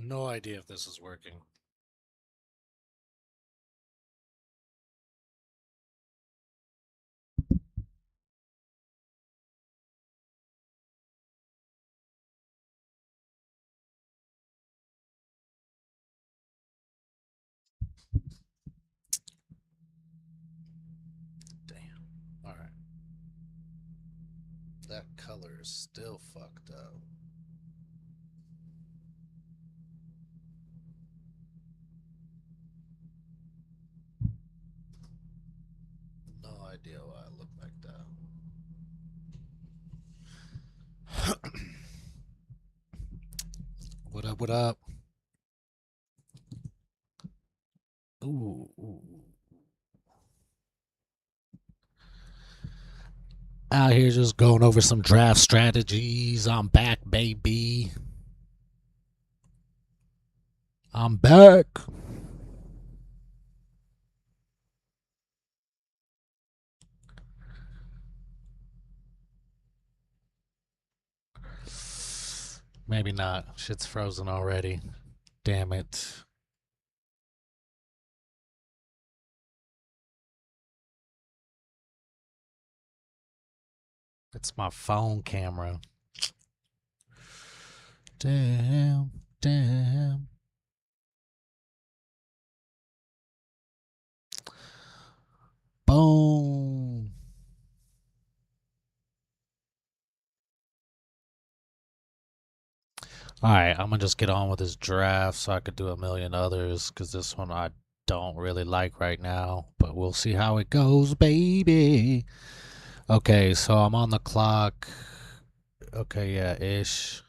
No idea if this is working. Damn. Alright. That color is still fucked up. No idea why I look like that. What up, what up? Ooh. Out here just going over some draft strategies. I'm back, baby. I'm back. Maybe not. Shit's frozen already. Damn it. It's my phone camera. Damn. Boom. Alright, I'm gonna just get on with this draft so I could do a million others, because this one I don't really like right now, but we'll see how it goes, baby. Okay, so I'm on the clock. Okay, yeah, ish.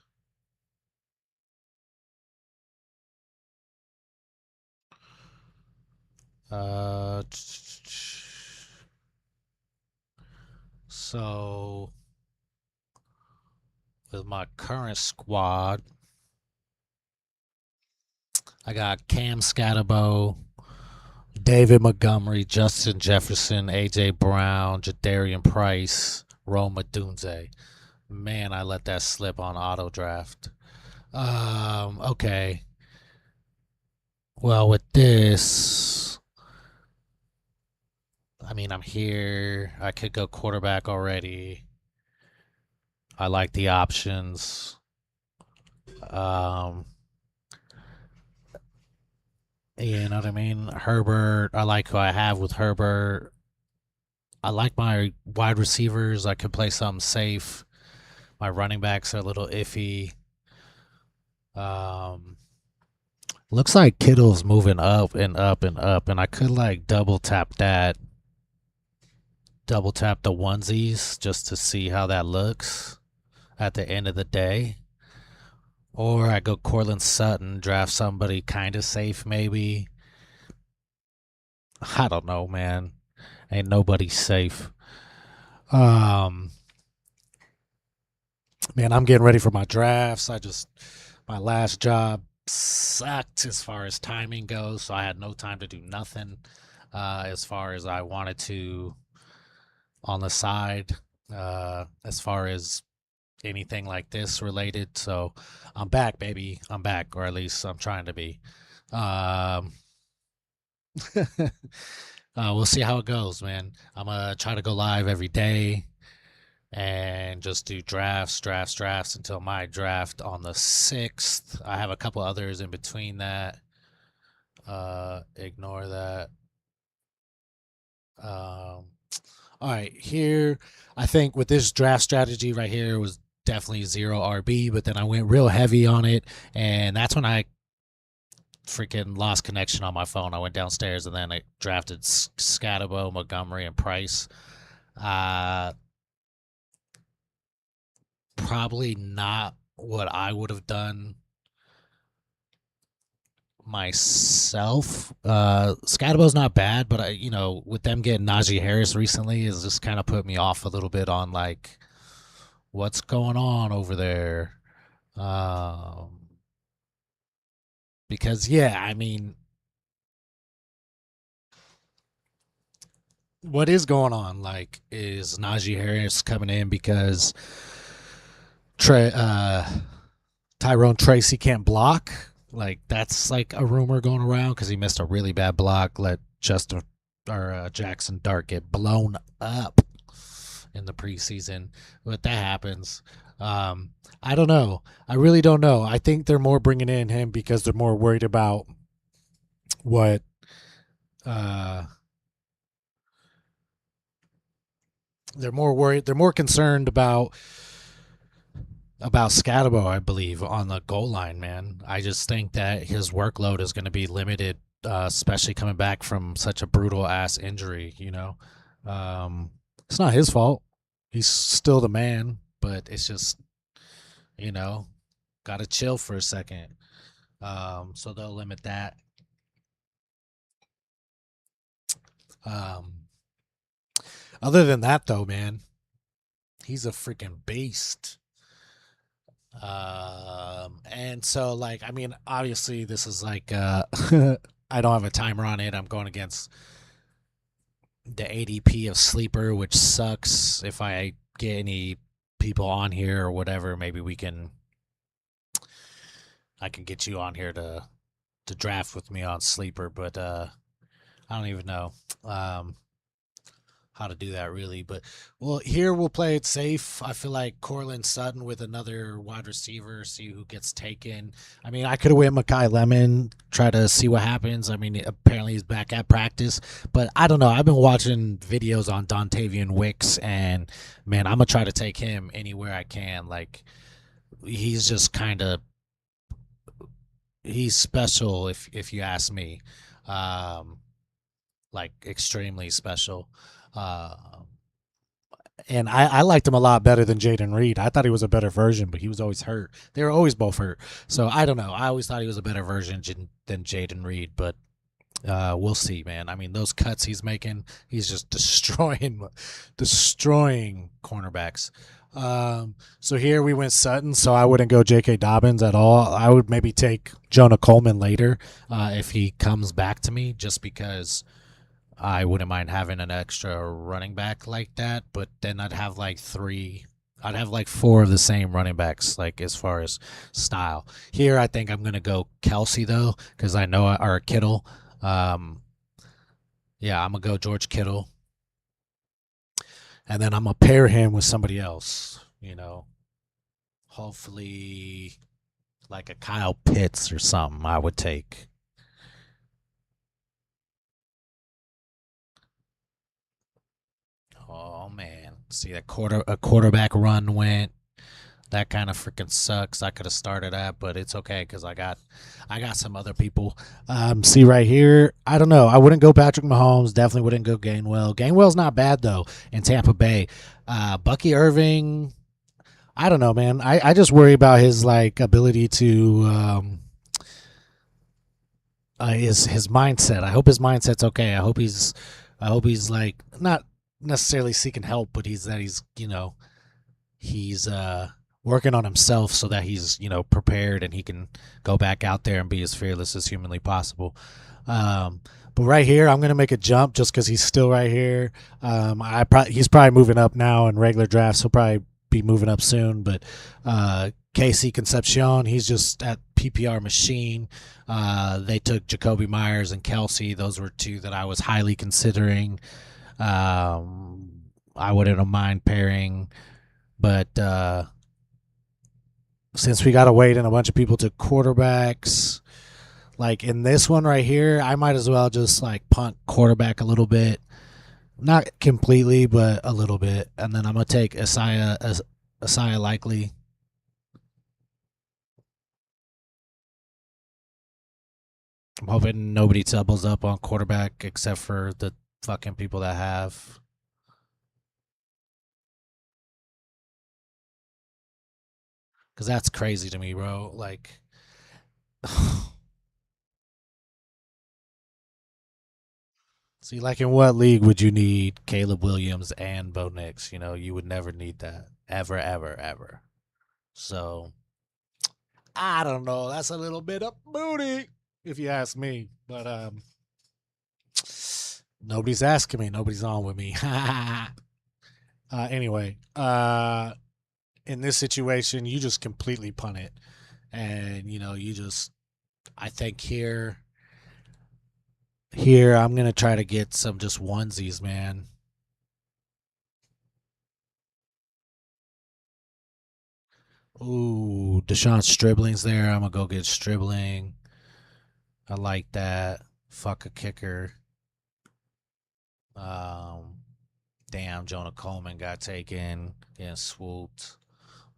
Uh, so with my current squad, I got Cam Scatterbo, David Montgomery, Justin Jefferson, AJ Brown, Jadarian Price, Roma Dunze. Man, I let that slip on auto draft. Okay. Well, with this, I mean, I'm here. I could go quarterback already. I like the options. Um, you know what I mean? Herbert, I like who I have with Herbert. I like my wide receivers. I could play something safe. My running backs are a little iffy. Um, Looks like Kittle's moving up and up and up, and I could like double tap the onesies just to see how that looks at the end of the day. Or I go Cortland Sutton, draft somebody kind of safe, maybe. I don't know, man. Ain't nobody safe. Um, Man, I'm getting ready for my drafts. My last job sucked as far as timing goes, so I had no time to do nothing as far as I wanted to on the side, as far as anything like this related. So I'm back, baby. I'm back, or at least I'm trying to be. Um, we'll see how it goes, man. I'm gonna try to go live every day and just do drafts until my draft on the 6th. I have a couple others in between that. Ignore that. All right, here, I think with this draft strategy right here was definitely zero RB, but then I went real heavy on it, and that's when I freaking lost connection on my phone. I went downstairs and then I drafted Scatterbo, Montgomery, and Price. Uh, Probably not what I would have done myself. Scatterbo's not bad, but with them getting Najee Harris recently, has just kind of put me off a little bit on like what's going on over there. Um, because yeah, I mean, what is going on? Like, is Najee Harris coming in because Tyrone Tracy can't block? Like that's like a rumor going around because he missed a really bad block, let Justin or Jackson Dart get blown up in the preseason. But that happens. Um, I don't know. I really don't know. I think they're more bringing in him because they're more worried about what uh, they're more worried. They're more concerned about Scatabo, I believe, on the goal line. Man, I just think that his workload is going to be limited, especially coming back from such a brutal ass injury. It's not his fault. He's still the man, but it's just you know, got to chill for a second. So they'll limit that. Um, Other than that, though, man, he's a freaking beast. And so, like, I mean, obviously, this is like, I don't have a timer on it. I'm going against the ADP of Sleeper, which sucks. If I get any people on here or whatever, maybe I can get you on here to draft with me on Sleeper, but I don't even know. Um, how to do that really. But well, here we'll play it safe. I feel like Cortland Sutton with another wide receiver, see who gets taken. I mean, I could have went Makai Lemon, try to see what happens. I mean, apparently he's back at practice, but I don't know. I've been watching videos on Dontavian Wicks, and man, I'm gonna try to take him anywhere I can. Like he's just kind of he's special if you ask me. Um, like extremely special. Uh, and I liked him a lot better than Jaden Reed. I thought he was a better version, but he was always hurt. They were always both hurt. So I don't know. I always thought he was a better version than Jaden Reed, but we'll see, man. I mean, those cuts he's making, he's just destroying cornerbacks. So here we went Sutton, so I wouldn't go J.K. Dobbins at all. I would maybe take Jonah Coleman later if he comes back to me, just because I wouldn't mind having an extra running back like that, but then I'd have like three. I'd have like four of the same running backs, like as far as style. Here, I think I'm gonna go Kelsey though, because I know or Kittle. Um, yeah, I'm gonna go George Kittle, and then I'm gonna pair him with somebody else. Hopefully like a Kyle Pitts or something. I would take. Oh man, see that quarterback run went. That kind of freaking sucks. I could have started that, but it's okay because I got some other people. See right here, I don't know. I wouldn't go Patrick Mahomes. Definitely wouldn't go Gainwell. Gainwell's not bad though in Tampa Bay. Bucky Irving, I don't know, man. I just worry about his like ability to his mindset. I hope his mindset's okay. I hope he's like not necessarily seeking help, but he's working on himself so that he's prepared and he can go back out there and be as fearless as humanly possible. Um, but right here, I'm gonna make a jump just because he's still right here. He's probably moving up now in regular drafts. He'll probably be moving up soon. But Casey Concepcion, he's just at PPR machine. They took Jacoby Myers and Kelsey. Those were two that I was highly considering. I wouldn't mind pairing, but since we got to wait and a bunch of people took quarterbacks, like in this one right here, I might as well just like punt quarterback a little bit. Not completely, but a little bit. And then I'm going to take Isaiah Likely. I'm hoping nobody doubles up on quarterback except for the fucking people that have. Because that's crazy to me, bro. Like, see, like in what league would you need Caleb Williams and Bo Nix? You would never need that. Ever, ever, ever. So, I don't know. That's a little bit of booty, if you ask me. But nobody's asking me. Nobody's on with me. Anyway, in this situation, you just completely punt it, and you just I think here I'm gonna try to get some just onesies, man. Ooh, Deshaun Stribling's there. I'm gonna go get Stribling. I like that. Fuck a kicker. Um, damn, Jonah Coleman got taken. Getting swooped.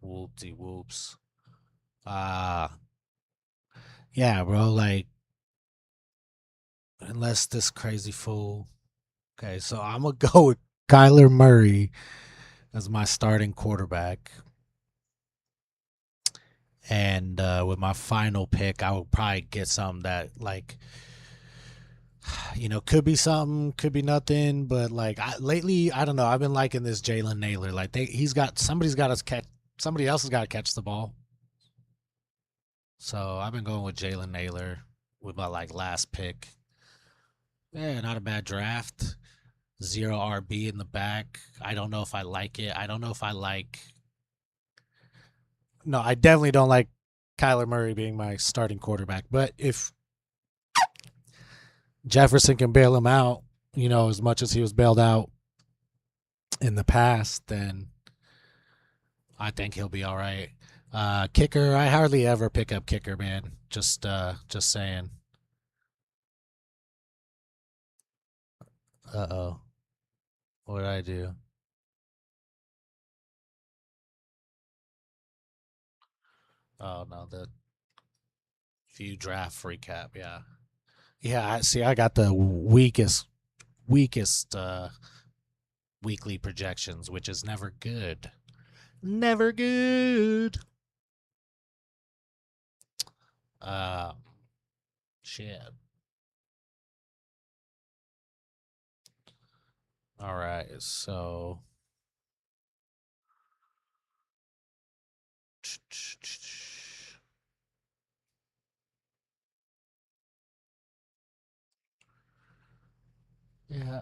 Whoopty whoops. Uh yeah, bro. Like, unless this crazy fool. Okay, so I'm gonna go with Kyler Murray as my starting quarterback. And with my final pick, I would probably get some that like could be something, could be nothing, but like lately, I don't know. I've been liking this Jalen Naylor. Like he's got somebody's got to catch, somebody else has got to catch the ball. So I've been going with Jalen Naylor with my like last pick. Yeah, not a bad draft. Zero RB in the back. I don't know if I like it. I don't know if I like. No, I definitely don't like Kyler Murray being my starting quarterback. But if Jefferson can bail him out, as much as he was bailed out in the past, then I think he'll be all right. Kicker, I hardly ever pick up kicker, man. Just saying. Uh-oh. What did I do? Oh no, the view draft recap. Yeah, yeah. I see. I got the weakest weekly projections, which is never good. Never good. Um, shit. All right, so yeah.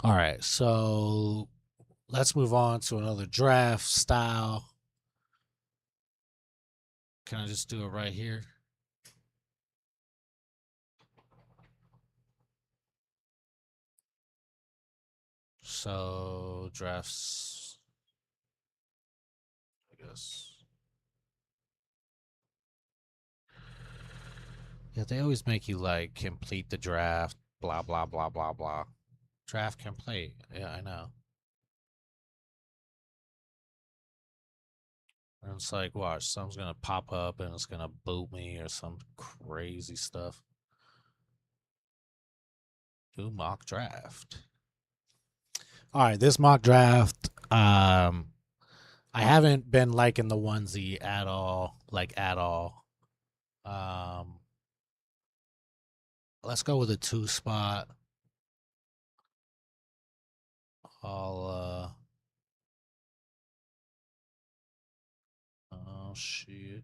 All right, so let's move on to another draft style. Can I just do it right here? So drafts, I guess. Yeah, they always make you like complete the draft, blah blah blah blah blah. Draft complete. Yeah, I know. And it's like, watch, something's gonna pop up and it's gonna boot me or some crazy stuff. Do mock draft. All right, this mock draft. I haven't been liking the onesie at all, like at all. Um, let's go with a two spot. I'll oh shit.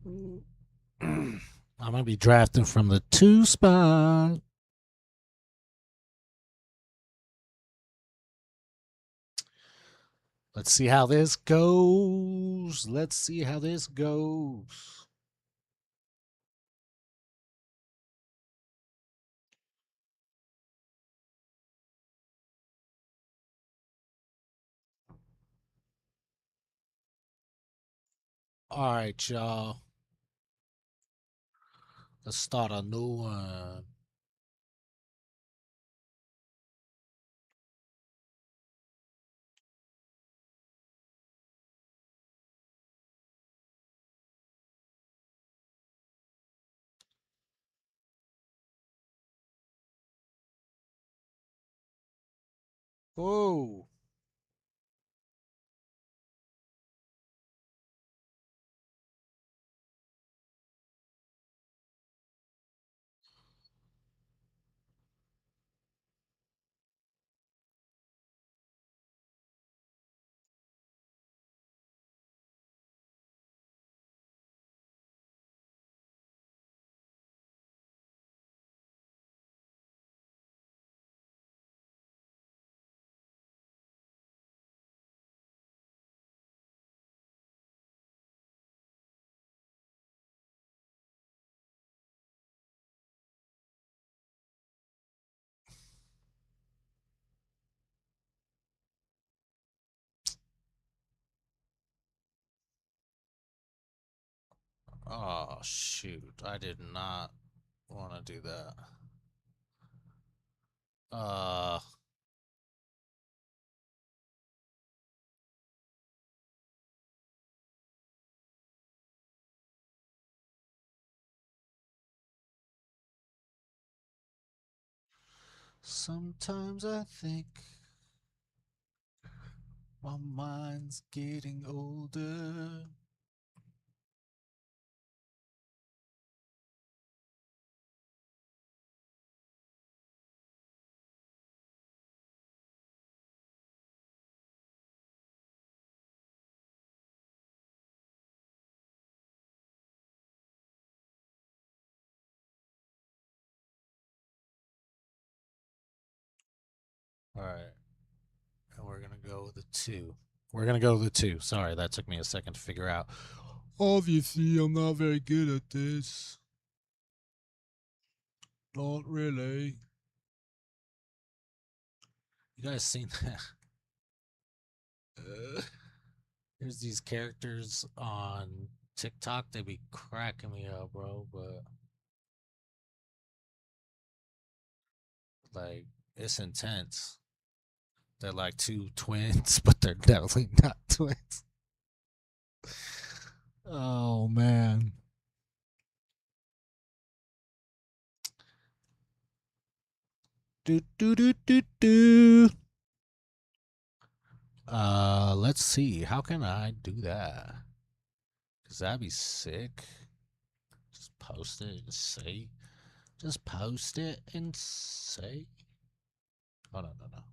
I'm gonna be drafting from the two spot. Let's see how this goes. Let's see how this goes. All right, y'all. Let's start a new one. Whoa. Oh, shoot. I did not want to do that. Uh, Sometimes I think my mind's getting older. All right. And we're going to go with the two. We're going to go with the two. Sorry, that took me a second to figure out. Obviously, I'm not very good at this. Not really. You guys seen that? There's these characters on TikTok. They be cracking me up, bro. But like, it's intense. They're like two twins, but they're definitely not twins. Oh man. Do do do do do. Let's see. How can I do that? Cause that'd be sick. Just post it and say. Just post it and say. Oh no no no.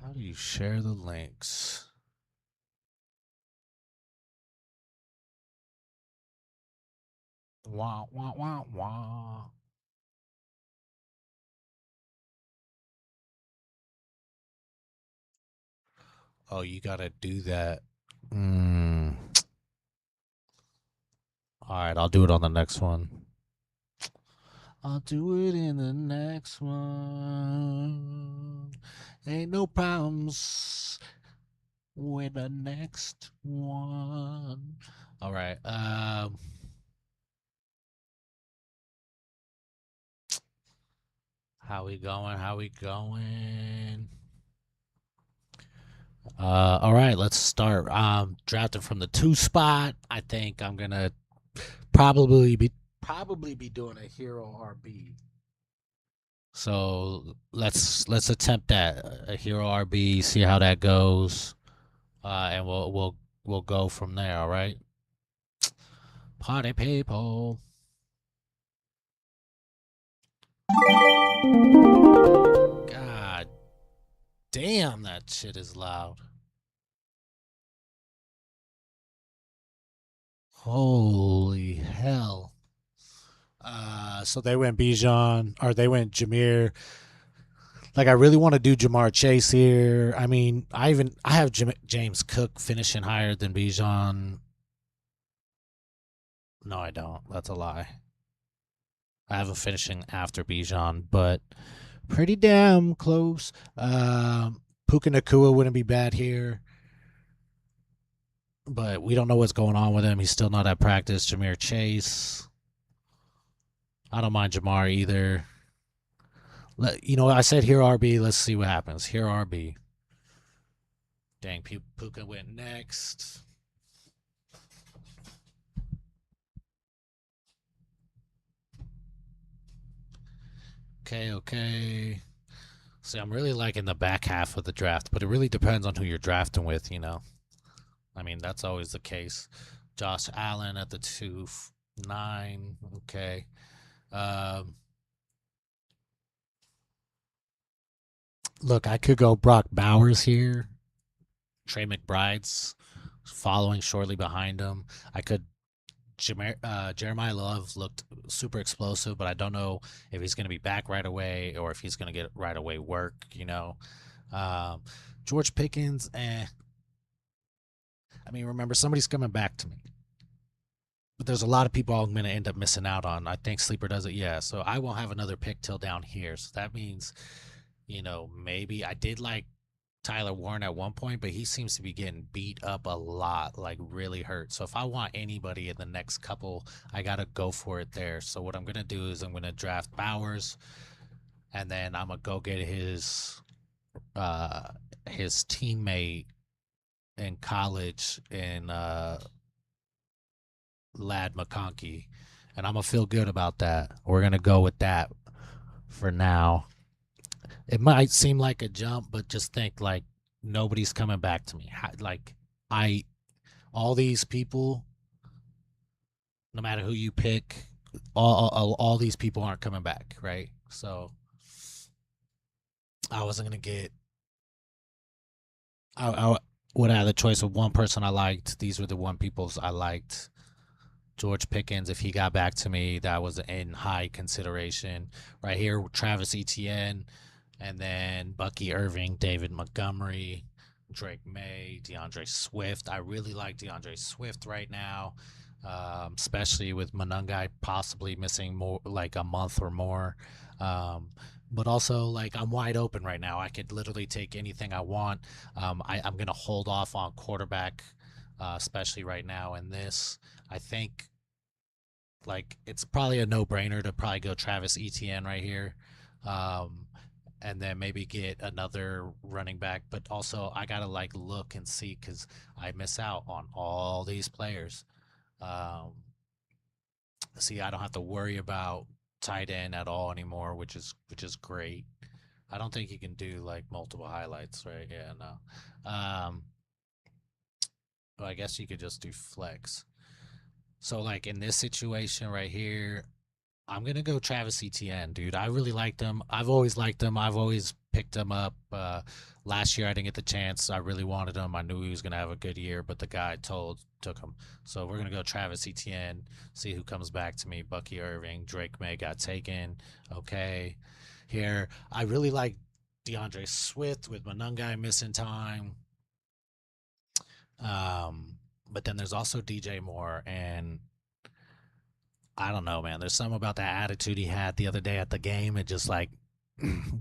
How do you share the links? Wah wah wah wah. Oh, you gotta do that. Mm. All right, I'll do it on the next one. I'll do it in the next one. Ain't no problems with the next one. All right. How we going? How we going? All right, let's start. Drafting from the two spot. I think I'm gonna probably be probably be doing a hero RB. So let's attempt that a hero RB. See how that goes, and we'll go from there. All right, party people. God damn, that shit is loud. Holy hell. So they went Bijan, or they went Jameer. Like, I really want to do Jamar Chase here. I mean, I have James Cook finishing higher than Bijan. No, I don't. That's a lie. I have him finishing after Bijan, but pretty damn close. Puka Nakua wouldn't be bad here, but we don't know what's going on with him. He's still not at practice. Jameer Chase. I don't mind Jamar either. I said here RB. Let's see what happens. Here RB. Dang, Puka went next. Okay. See, I'm really liking the back half of the draft, but it really depends on who you're drafting with. I mean, that's always the case. Josh Allen at the 2-9. Okay. Um, Look, I could go Brock Bowers here. Trey McBride's following shortly behind him. I could. Jeremiah Love looked super explosive, but I don't know if he's going to be back right away or if he's going to get right away work. Um, George Pickens, I mean, remember, somebody's coming back to me, but there's a lot of people I'm going to end up missing out on. I think Sleeper does it. Yeah. So I won't have another pick till down here. So that means, maybe I did like Tyler Warren at one point, but he seems to be getting beat up a lot, like really hurt. So if I want anybody in the next couple, I got to go for it there. So what I'm going to do is I'm going to draft Bowers, and then I'm going to go get uh his teammate in college in Lad McConkey, and I'm gonna feel good about that. We're gonna go with that for now. It might seem like a jump, but just think like nobody's coming back to me. Like I, all these people, no matter who you pick, all these people aren't coming back, right? So I wasn't gonna get. I would have the choice of one person I liked. These were the one peoples I liked. George Pickens, if he got back to me, that was in high consideration. Right here, Travis Etienne, and then Bucky Irving, David Montgomery, Drake May, DeAndre Swift. I really like DeAndre Swift right now, especially with Monungai possibly missing more like a month or more. But also, like, I'm wide open right now. I could literally take anything I want. I'm going to hold off on quarterback, especially right now in this. I think like it's probably a no-brainer to probably go Travis Etienne right here, um, and then maybe get another running back. But also, I gotta like look and see because I miss out on all these players. Um, See, I don't have to worry about tight end at all anymore, which is great. I don't think you can do like multiple highlights, right? Yeah, no. Well, I guess you could just do flex. So like in this situation right here, I'm gonna go Travis Etienne, dude. I really liked him. I've always liked him. I've always picked him up. Last year I didn't get the chance. I really wanted him. I knew he was gonna have a good year, but the guy took him. So we're gonna go Travis Etienne. See who comes back to me. Bucky Irving, Drake May got taken. Okay, here I really like DeAndre Swift with Monungai missing time. Um, but then there's also DJ Moore, and I don't know, man. There's something about that attitude he had the other day at the game. It just like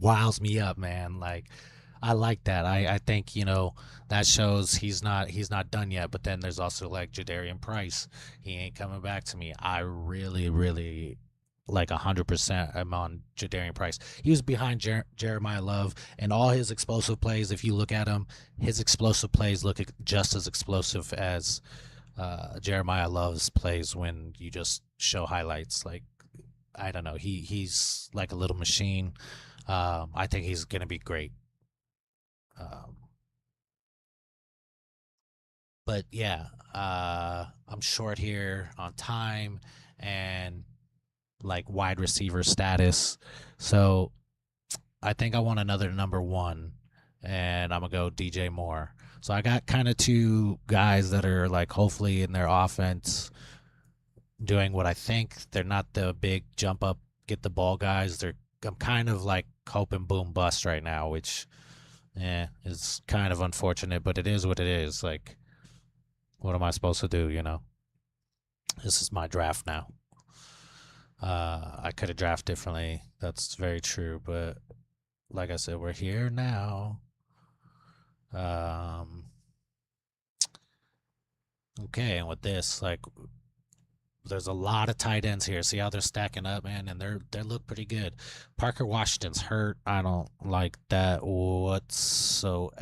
wiles me up, man. Like I like that. I think that shows he's not done yet. But then there's also like Jadarian Price. He ain't coming back to me. I really really like 100% I'm on Jadarian Price. He was behind Jeremiah Love and all his explosive plays. If you look at him, his explosive plays look just as explosive as Jeremiah Love's plays when you just show highlights. Like I don't know, he's like a little machine. I think he's gonna be great. Um, but yeah, I'm short here on time and like wide receiver status, so I think I want another number one, and I'm gonna go DJ Moore. So I got kind of two guys that are like hopefully in their offense doing what I think. They're not the big jump up, get the ball guys. I'm kind of like hoping boom bust right now, which is kind of unfortunate, but it is what it is. Like, what am I supposed to do? This is my draft now. I could have drafted differently. That's very true, but like I said, we're here now. Um, okay, and with this, like, there's a lot of tight ends here. See how they're stacking up, man, and they look pretty good. Parker Washington's hurt. I don't like that whatsoever.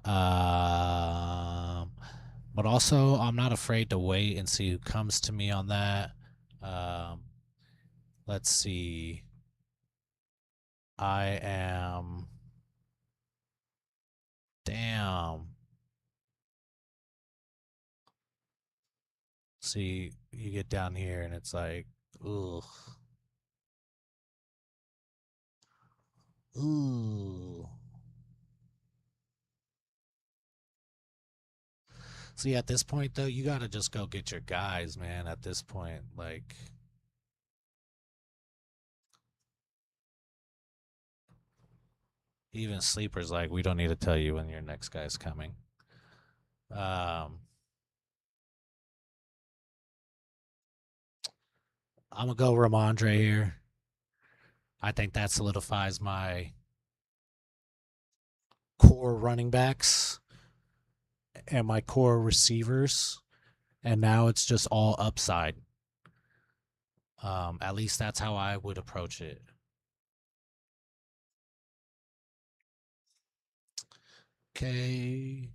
Um, but also I'm not afraid to wait and see who comes to me on that. Um, let's see. I am damn. See, you get down here and it's like, ugh, ooh. See, at this point though, you gotta just go get your guys, man. At this point, like, even sleepers, like, we don't need to tell you when your next guy's coming. Um, I'm gonna go Ramondre here. I think that solidifies my core running backs and my core receivers, and now it's just all upside. At least that's how I would approach it. Okay.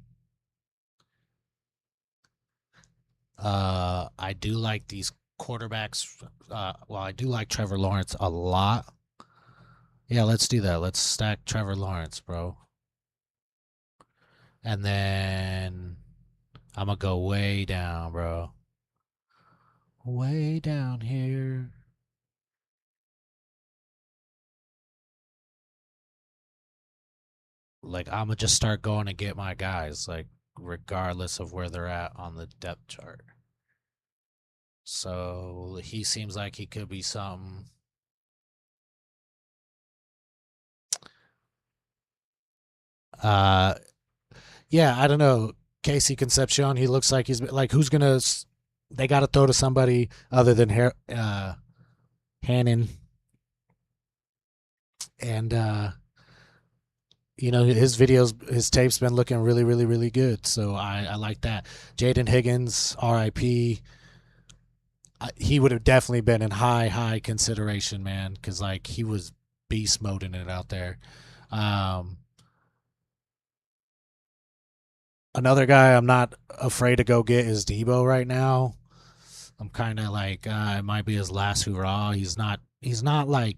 I do like these quarterbacks. Well, I do like Trevor Lawrence a lot. Yeah, let's do that. Let's stack Trevor Lawrence, bro. And then I'm gonna go way down, bro. Way down here. Like I'm gonna just start going and get my guys, like regardless of where they're at on the depth chart. So he seems like he could be something. Uh, yeah, I don't know. Casey Concepcion, he looks like like who's gonna. They got to throw to somebody other than Hannon, and his videos, his tape's been looking really, really, really good. So I like that. Jaden Higgins, R.I.P. He would have definitely been in high consideration, man, because like he was beast moding it out there. Um, Another guy I'm not afraid to go get is Debo right now. I'm kind of like it might be his last hurrah. He's not like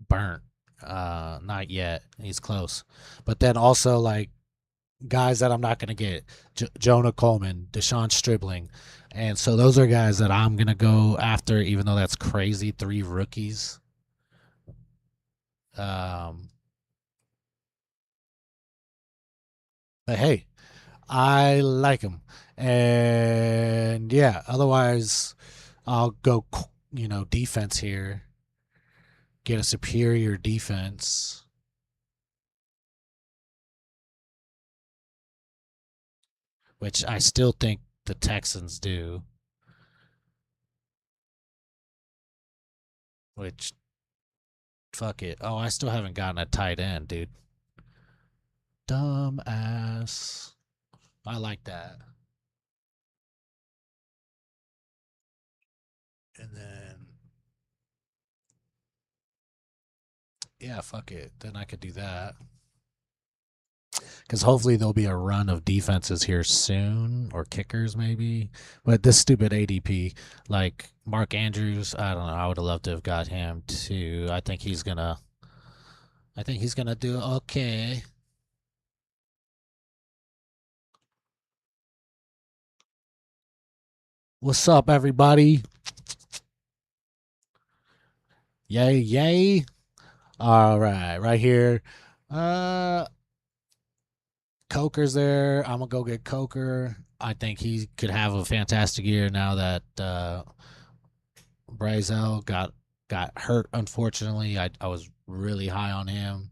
burnt, not yet. He's close, but then also like guys that I'm not gonna get: Jonah Coleman, Deshaun Stribling, and so those are guys that I'm gonna go after, even though that's crazy. 3 rookies. Um, but hey, I like him, and yeah. Otherwise, I'll go, defense here. Get a superior defense, which I still think the Texans do. Which fuck it. Oh, I still haven't gotten a tight end, dude. Dumb ass. I like that. And then yeah, fuck it. Then I could do that. Because hopefully there'll be a run of defenses here soon, or kickers maybe. But this stupid ADP, like Mark Andrews, I don't know. I would have loved to have got him too. I think he's gonna do okay. What's up, everybody? Yay, yay! All right here. Uh, Coker's there. I'm gonna go get Coker. I think he could have a fantastic year now that Brazel got hurt. Unfortunately, I was really high on him.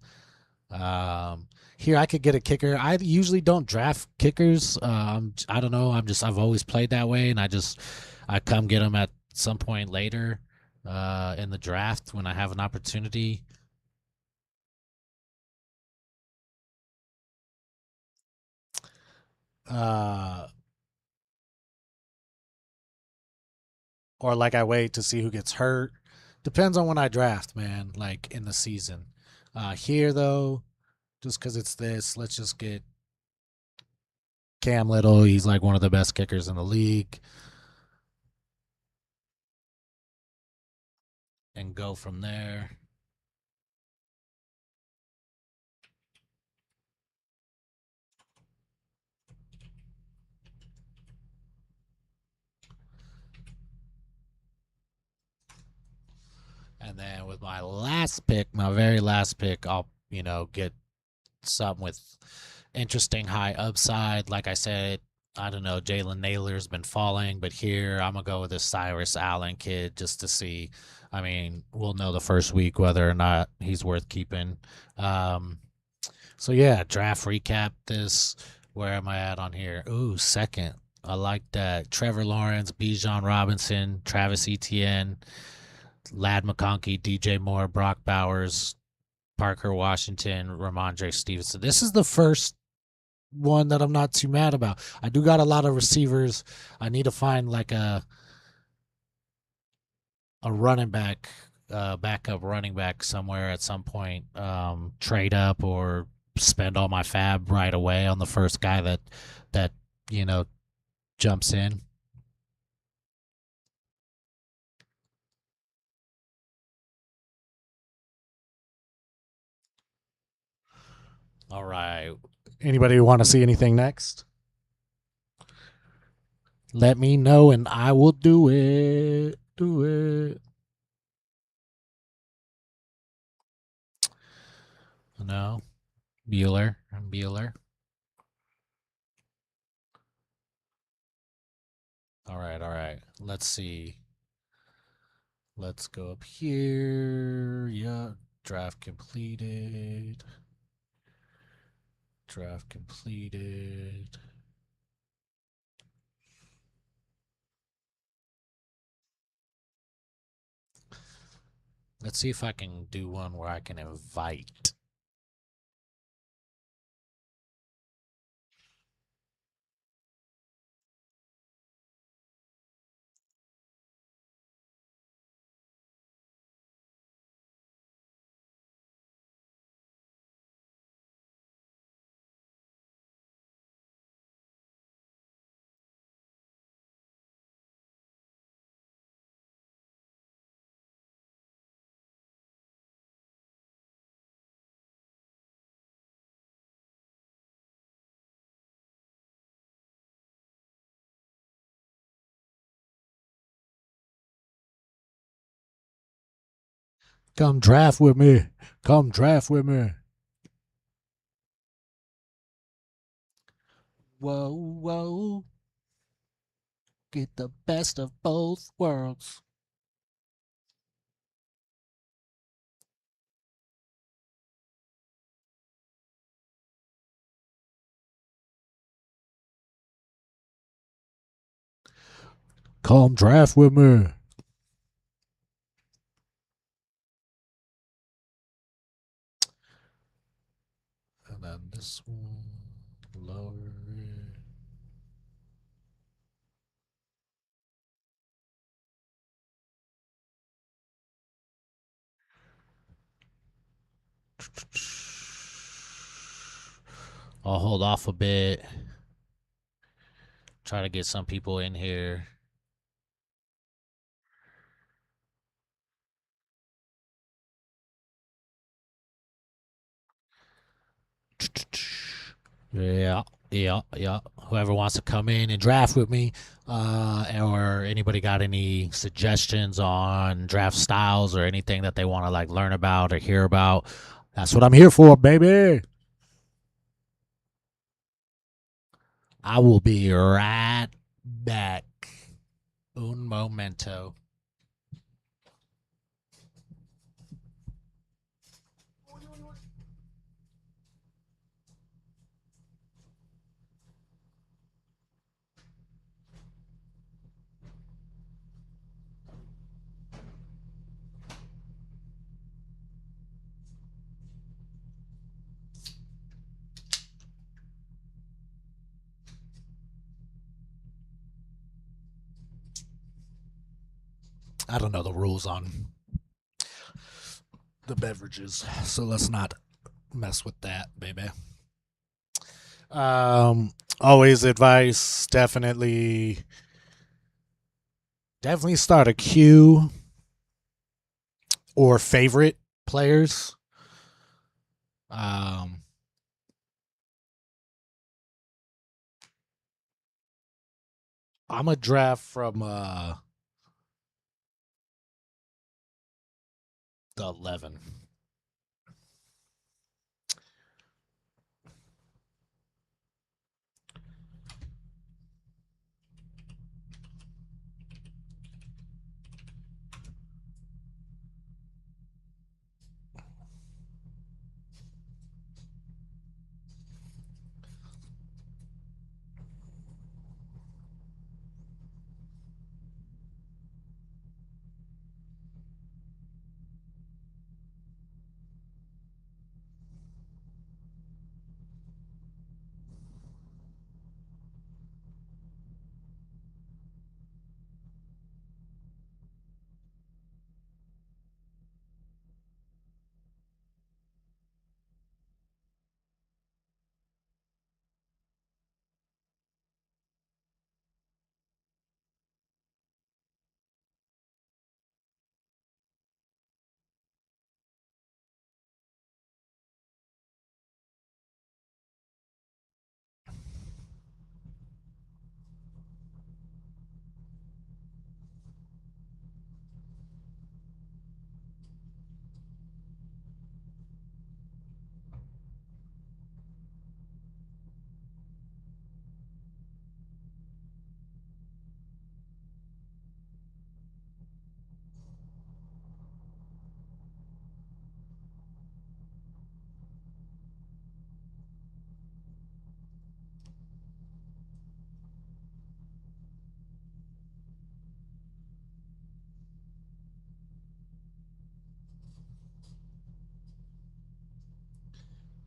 Here I could get a kicker. I usually don't draft kickers. I don't know. I've always played that way, and I come get them at some point later in the draft when I have an opportunity. Uh, or like I wait to see who gets hurt. Depends on when I draft, man. Like in the season. Here though, just because it's this, let's just get Cam Little. He's like one of the best kickers in the league, and go from there. And then with my last pick, my very last pick, I'll get something with interesting high upside. Like I said, I don't know, Jalen Naylor's been falling, but here I'm gonna go with this Cyrus Allen kid just to see. I mean, we'll know the first week whether or not he's worth keeping. So yeah, draft recap this. Where am I at on here? Ooh, second. I like that. Trevor Lawrence, Bijan Robinson, Travis Etienne, Lad McConkey, DJ Moore, Brock Bowers, Parker Washington, Ramondre Stevenson. This is the first one that I'm not too mad about. I do got a lot of receivers. I need to find like a running back, backup running back somewhere at some point. Trade up or spend all my fab right away on the first guy that you know jumps in. All right. Anybody want to see anything next? Let me know and I will do it. Do it. No. Bueller. Bueller. All right, all right. Let's see. Let's go up here. Yeah. Draft completed. Draft completed. Let's see if I can do one where I can invite. Come draft with me. Come draft with me. Whoa, whoa. Get the best of both worlds. Come draft with me. And then this one, lower it. I'll hold off a bit. Try to get some people in here. Yeah, yeah. Whoever wants to come in and draft with me, or anybody got any suggestions on draft styles or anything that they want to like learn about or hear about, that's what I'm here for, baby. I will be right back. Un momento. I don't know the rules on the beverages, so let's not mess with that, baby. Always advice, definitely start a queue or favorite players. Um, I'm a draft from the 11.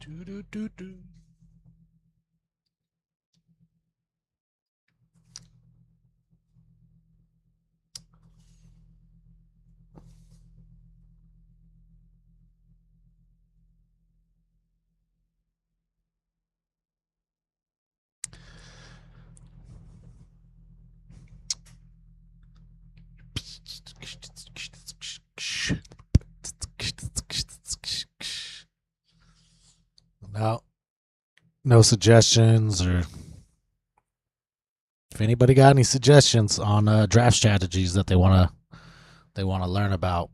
Do, do, do, do. No, no suggestions, or if anybody got any suggestions on draft strategies that they want to learn about.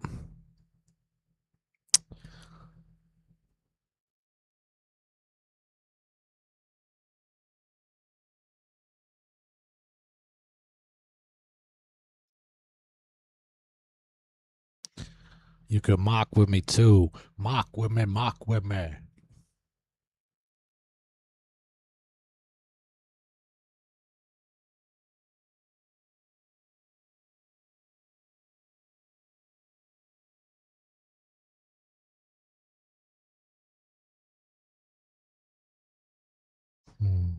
You can mock with me too. Mock with me, mock with me. Hmm.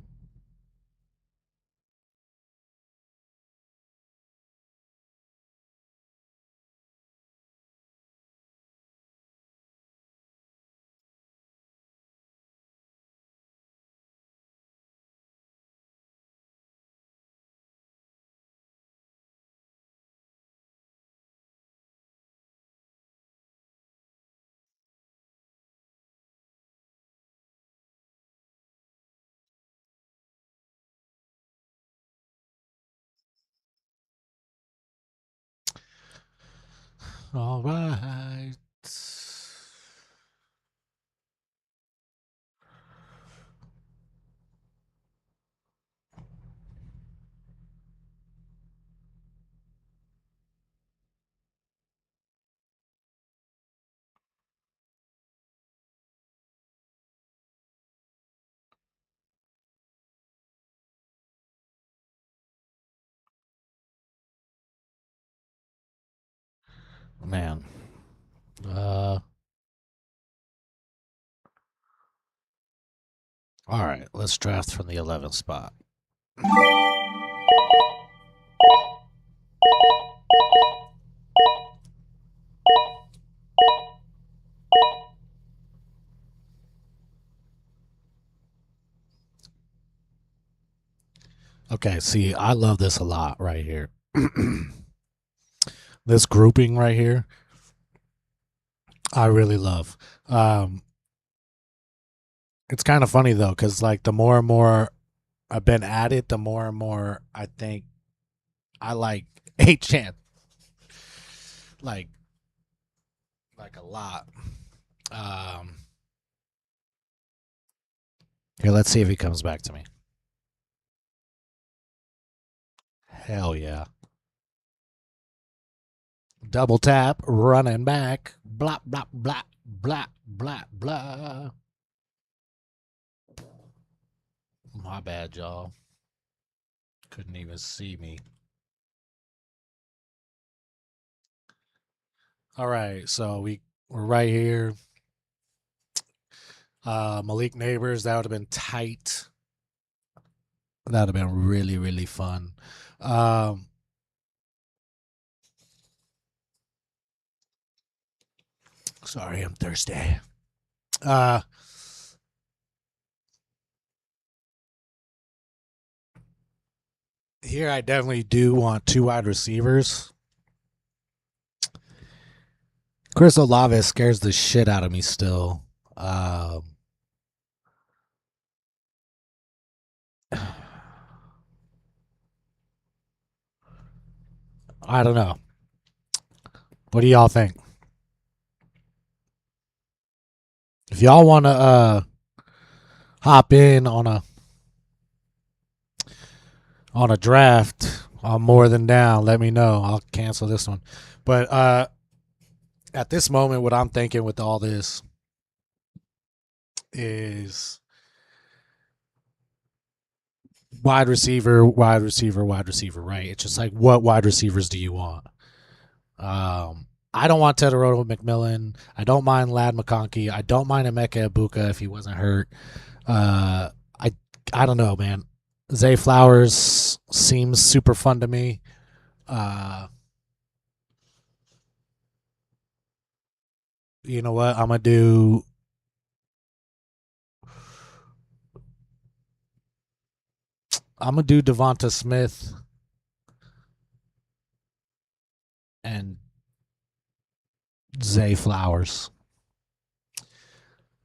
All right. Man. All right. Let's draft from the 11th spot. Okay. See, I love this a lot right here. This grouping right here, I really love. Um, it's kind of funny though, because like the more and more I've been at it, the more and more I think I like Achane, like like a lot. Um, Here, let's see if he comes back to me. Hell yeah! Double tap, running back, blah blah blah blah blah blah. My bad, y'all. Couldn't even see me. All right, so we're right here. Malik Neighbors, that would have been tight. That would have been really, really fun. Um, Sorry, I'm thirsty. Uh, Here, I definitely do want two wide receivers. Chris Olave scares the shit out of me still. I don't know. What do y'all think? If y'all want to hop in on a draft, I'm more than down. Let me know. I'll cancel this one. But at this moment, what I'm thinking with all this is wide receiver, wide receiver, wide receiver. Right? It's just like, what wide receivers do you want? Um, I don't want Tedoroto McMillan. I don't mind Lad McConkey. I don't mind Emeka Ibuka if he wasn't hurt. Uh, I I don't know, man. Zay Flowers seems super fun to me. Uh, you know what? I'm gonna do Devonta Smith and Zay Flowers.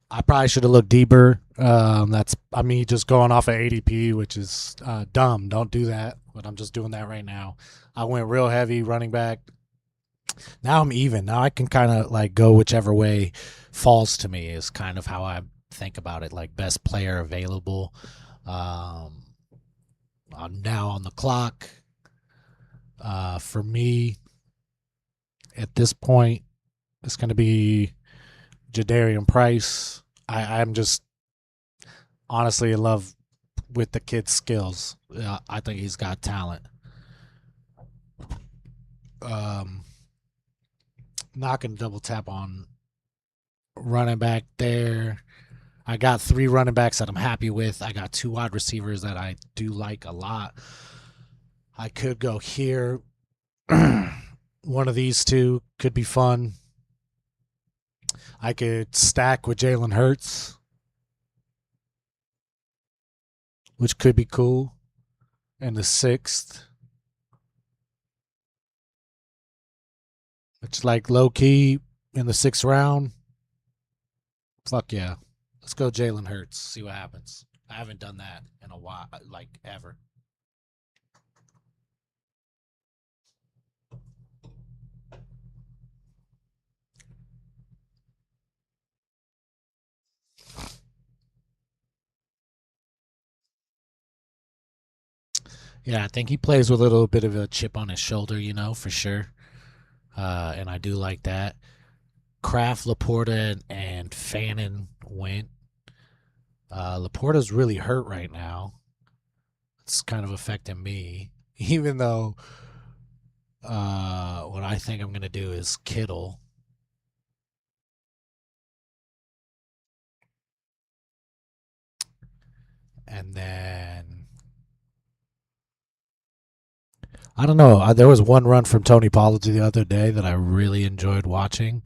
I probably should have looked deeper. That's I mean just going off of ADP, which is dumb. Don't do that. But I'm just doing that right now. I went real heavy running back. Now I'm even. Now I can kind of like go whichever way falls to me. Is kind of how I think about it. Like best player available. Um, I'm now on the clock. For me, at this point, it's going to be Jadarian Price. I'm just honestly in love with the kid's skills. I think he's got talent. Um, Not going to double tap on running back there. I got 3 running backs that I'm happy with. I got 2 wide receivers that I do like a lot. I could go here. One of these two could be fun. I could stack with Jalen Hurts, which could be cool. In the 6th, it's like low key in the 6th round. Fuck yeah. Let's go Jalen Hurts. See what happens. I haven't done that in a while, like ever. Yeah, I think he plays with a little bit of a chip on his shoulder, for sure. And I do like that. Kraft, Laporta, and Fannin went. Laporta's really hurt right now. It's kind of affecting me, even though what I think I'm going to do is Kittle. And then I don't know. There was one run from Tony Pollard the other day that I really enjoyed watching.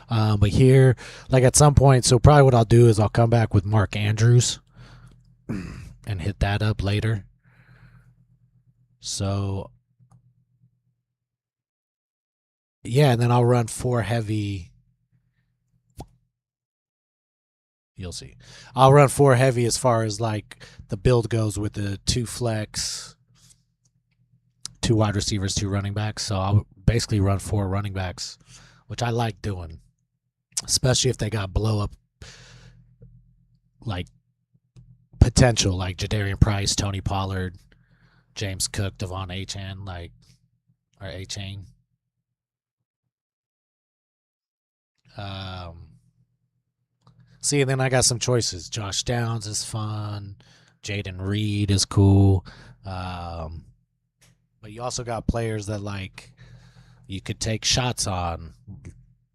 But here, like at some point, so probably what I'll do is I'll come back with Mark Andrews and hit that up later. So yeah, and then I'll run 4 heavy. You'll see. I'll run 4 heavy as far as like the build goes with the 2 flex, 2 wide receivers, 2 running backs. So I'll basically run 4 running backs, which I like doing, especially if they got blow up like potential, like Jadarian Price, Tony Pollard, James Cook, Devon Achane, like or Achane. Um, See, and then I got some choices. Josh Downs is fun. Jaden Reed is cool. Um, but you also got players that like you could take shots on.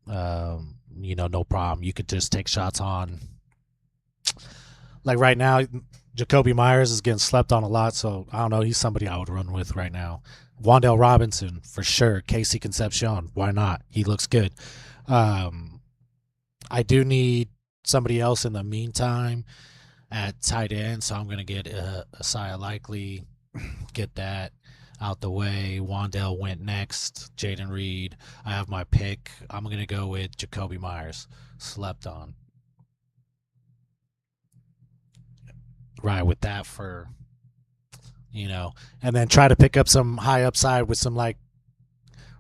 No problem. You could just take shots on. Like right now, Jacoby Myers is getting slept on a lot, so I don't know. He's somebody I would run with right now. Wandale Robinson for sure. Casey Concepcion, why not? He looks good. Um, I do need somebody else in the meantime at tight end, so I'm going to get Asaya Likely, get that out the way. Wandale went next. Jaden Reed. I have my pick. I'm going to go with Jacoby Myers. Slept on. Right with that for, and then try to pick up some high upside with some like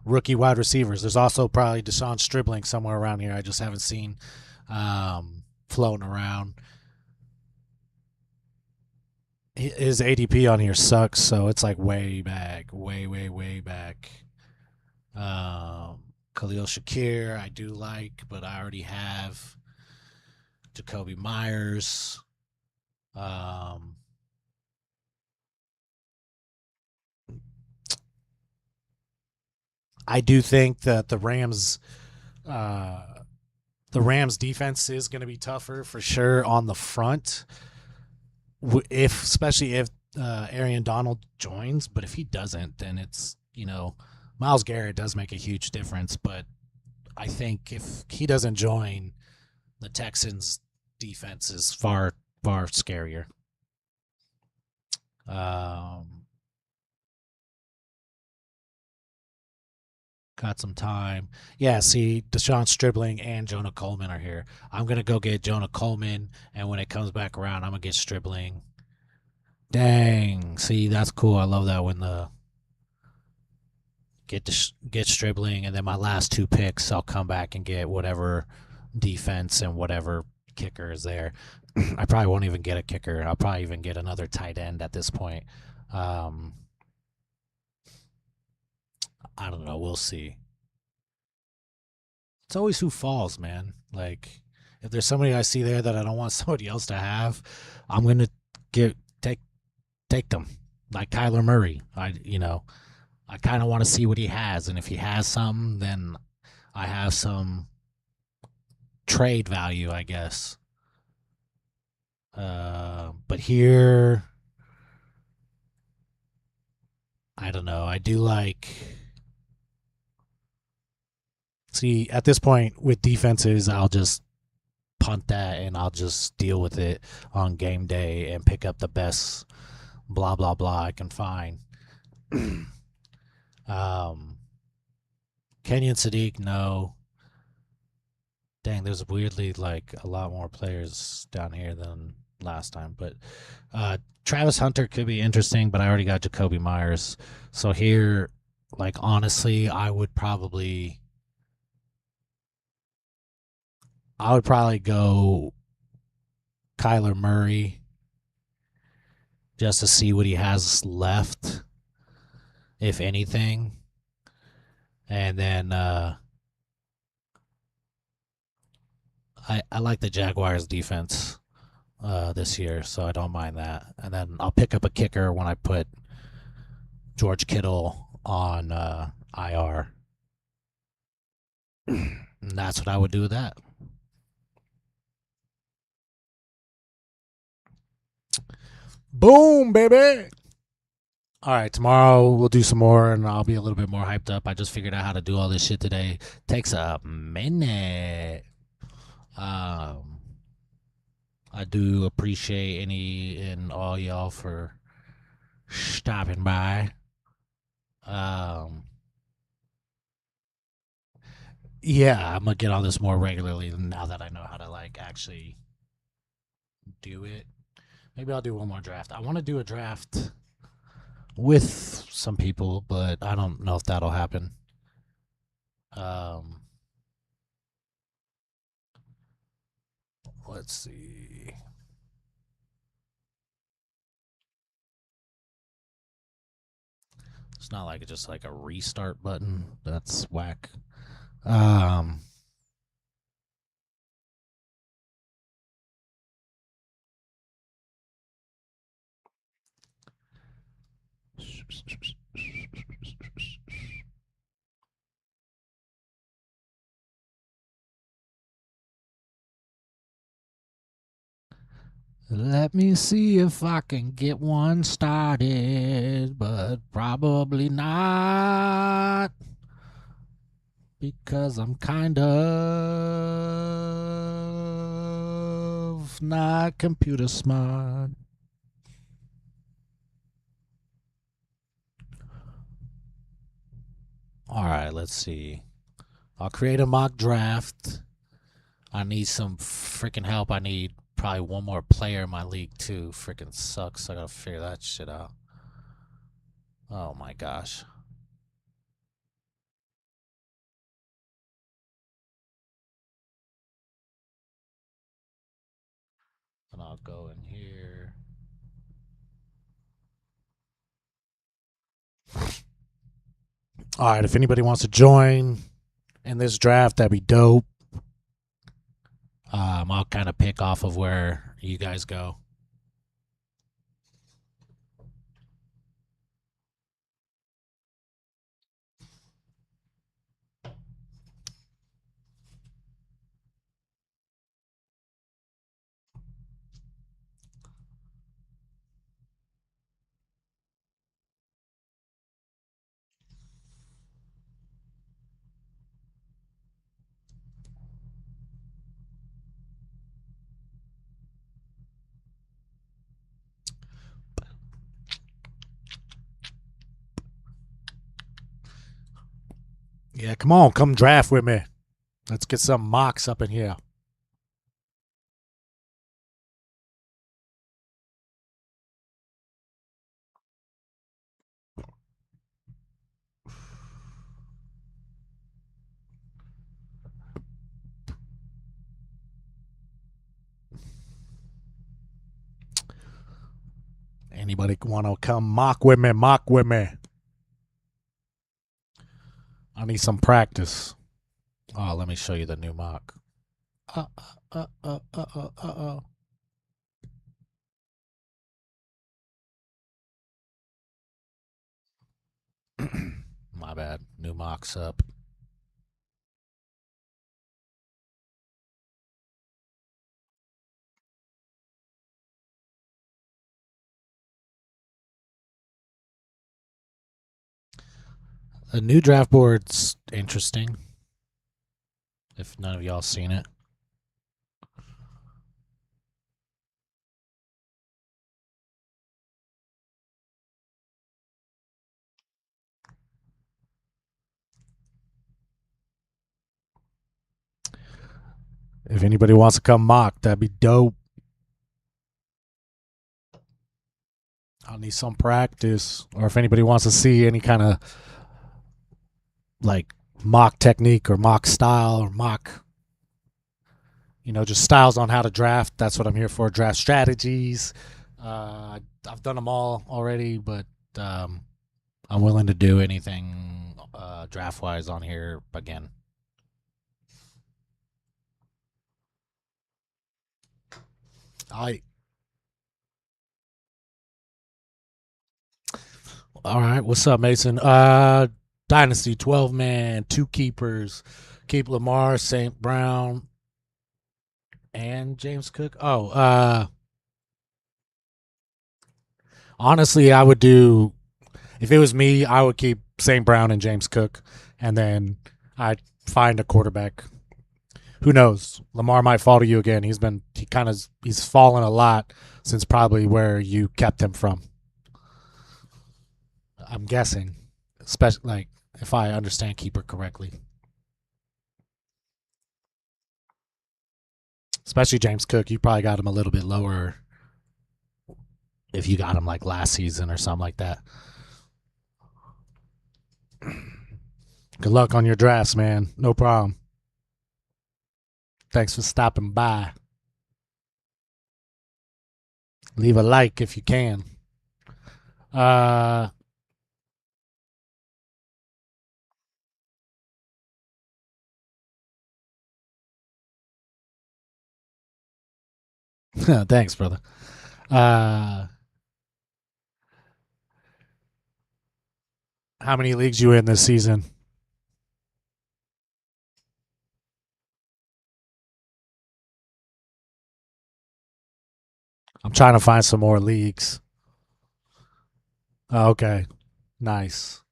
rookie wide receivers. There's also probably Deshaun Stribling somewhere around here. I just haven't seen floating around. His ADP on here sucks, so it's like way back, way back. Khalil Shakir, I do like, but I already have Jacoby Myers. Um, I do think that uh, the Rams defense is going to be tougher for sure on the front. If especially if Arian Donald joins, but if he doesn't, then it's Myles Garrett does make a huge difference. But I think if he doesn't join, the Texans defense is far scarier. Um, got some time. Yeah, see, Deshaun Stribling and Jonah Coleman are here. I'm gonna go get Jonah Coleman, and when it comes back around, I'm gonna get Stribling. Dang, see, that's cool. I love that when the get Stribling, and then my last two picks, I'll come back and get whatever defense and whatever kicker is there. I probably won't even get a kicker. I'll probably even get another tight end at this point. Um, I don't know. We'll see. It's always who falls, man. Like if there's somebody I see there that I don't want somebody else to have, I'm gonna get take them. Like Kyler Murray. I kind of want to see what he has, and if he has something, then I have some trade value, I guess. But here, I don't know. I do like. See, at this point with defenses, I'll just punt that and I'll just deal with it on game day and pick up the best blah blah blah I can find. um, Kenyon Sadiq, no. Dang, there's weirdly like a lot more players down here than last time. But Travis Hunter could be interesting, but I already got Jacoby Myers. So here, like honestly, I would probably go Kyler Murray just to see what he has left, if anything. And then I like the Jaguars defense this year, so I don't mind that. And then I'll pick up a kicker when I put George Kittle on IR. And that's what I would do with that. Boom, baby. All right, tomorrow we'll do some more and I'll be a little bit more hyped up. I just figured out how to do all this shit today. Takes a minute. Um, I do appreciate any and all y'all for stopping by. Um, yeah, I'm gonna get on this more regularly now that I know how to like actually do it. Maybe I'll do one more draft. I want to do a draft with some people, but I don't know if that'll happen. Um, let's see. It's not like it's just like a restart button. That's whack. Um, let me see if I can get one started, but probably not because I'm kind of not computer smart. All right, let's see. I'll create a mock draft. I need some freaking help. I need probably one more player in my league too. Freaking sucks. I gotta figure that shit out. Oh my gosh. And I'll go in here. All right, if anybody wants to join in this draft, that'd be dope. I'll kind of pick off of where you guys go. Yeah, come on, come draft with me. Let's get some mocks up in here. Anybody want to come mock with me? Mock with me. I need some practice. Oh, let me show you the new mock. Uh, uh, uh, uh, uh, uh, uh. My bad. New mock's up. The new draft board's interesting. If none of y'all seen it. If anybody wants to come mock, that'd be dope. I'll need some practice. Or if anybody wants to see any kind of like mock technique or mock style or mock, just styles on how to draft, that's what I'm here for. Draft strategies. I've done them all already, but I'm willing to do anything draft wise on here again. All right, what's up, Mason? Dynasty 12 man, 2 keepers. Keep Lamar, St. Brown, and James Cook. Honestly, I would do, if it was me, I would keep St. Brown and James Cook, and then I'd find a quarterback. Who knows? Lamar might fall to you again. He's fallen a lot since probably where you kept him from. I'm guessing, especially like if I understand keeper correctly. Especially James Cook, you probably got him a little bit lower if you got him like last season or something like that. Good luck on your drafts, man. No problem. Thanks for stopping by. Leave a like if you can. Thanks, brother. How many leagues you in this season? I'm trying to find some more leagues. Oh, okay. Nice.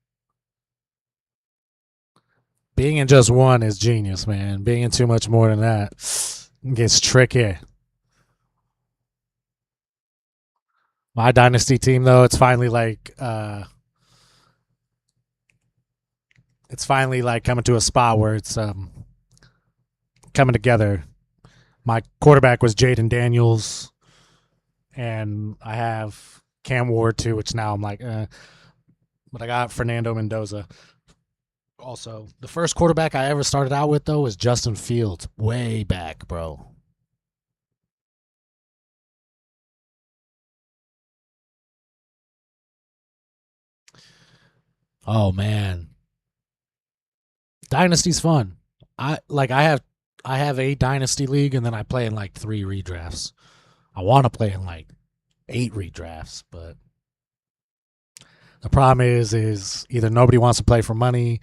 Being in just one is genius, man. Being in too much more than that gets tricky. My dynasty team, though, it's finally like coming to a spot where it's coming together. My quarterback was Jaden Daniels, and I have Cam Ward too, which now I'm like, but I got Fernando Mendoza. Also, the first quarterback I ever started out with though was Justin Fields, way back, bro. Oh man, Dynasty's fun. I have a dynasty league, and then I play in like 3 redrafts. I want to play in like 8 redrafts, but the problem is either nobody wants to play for money,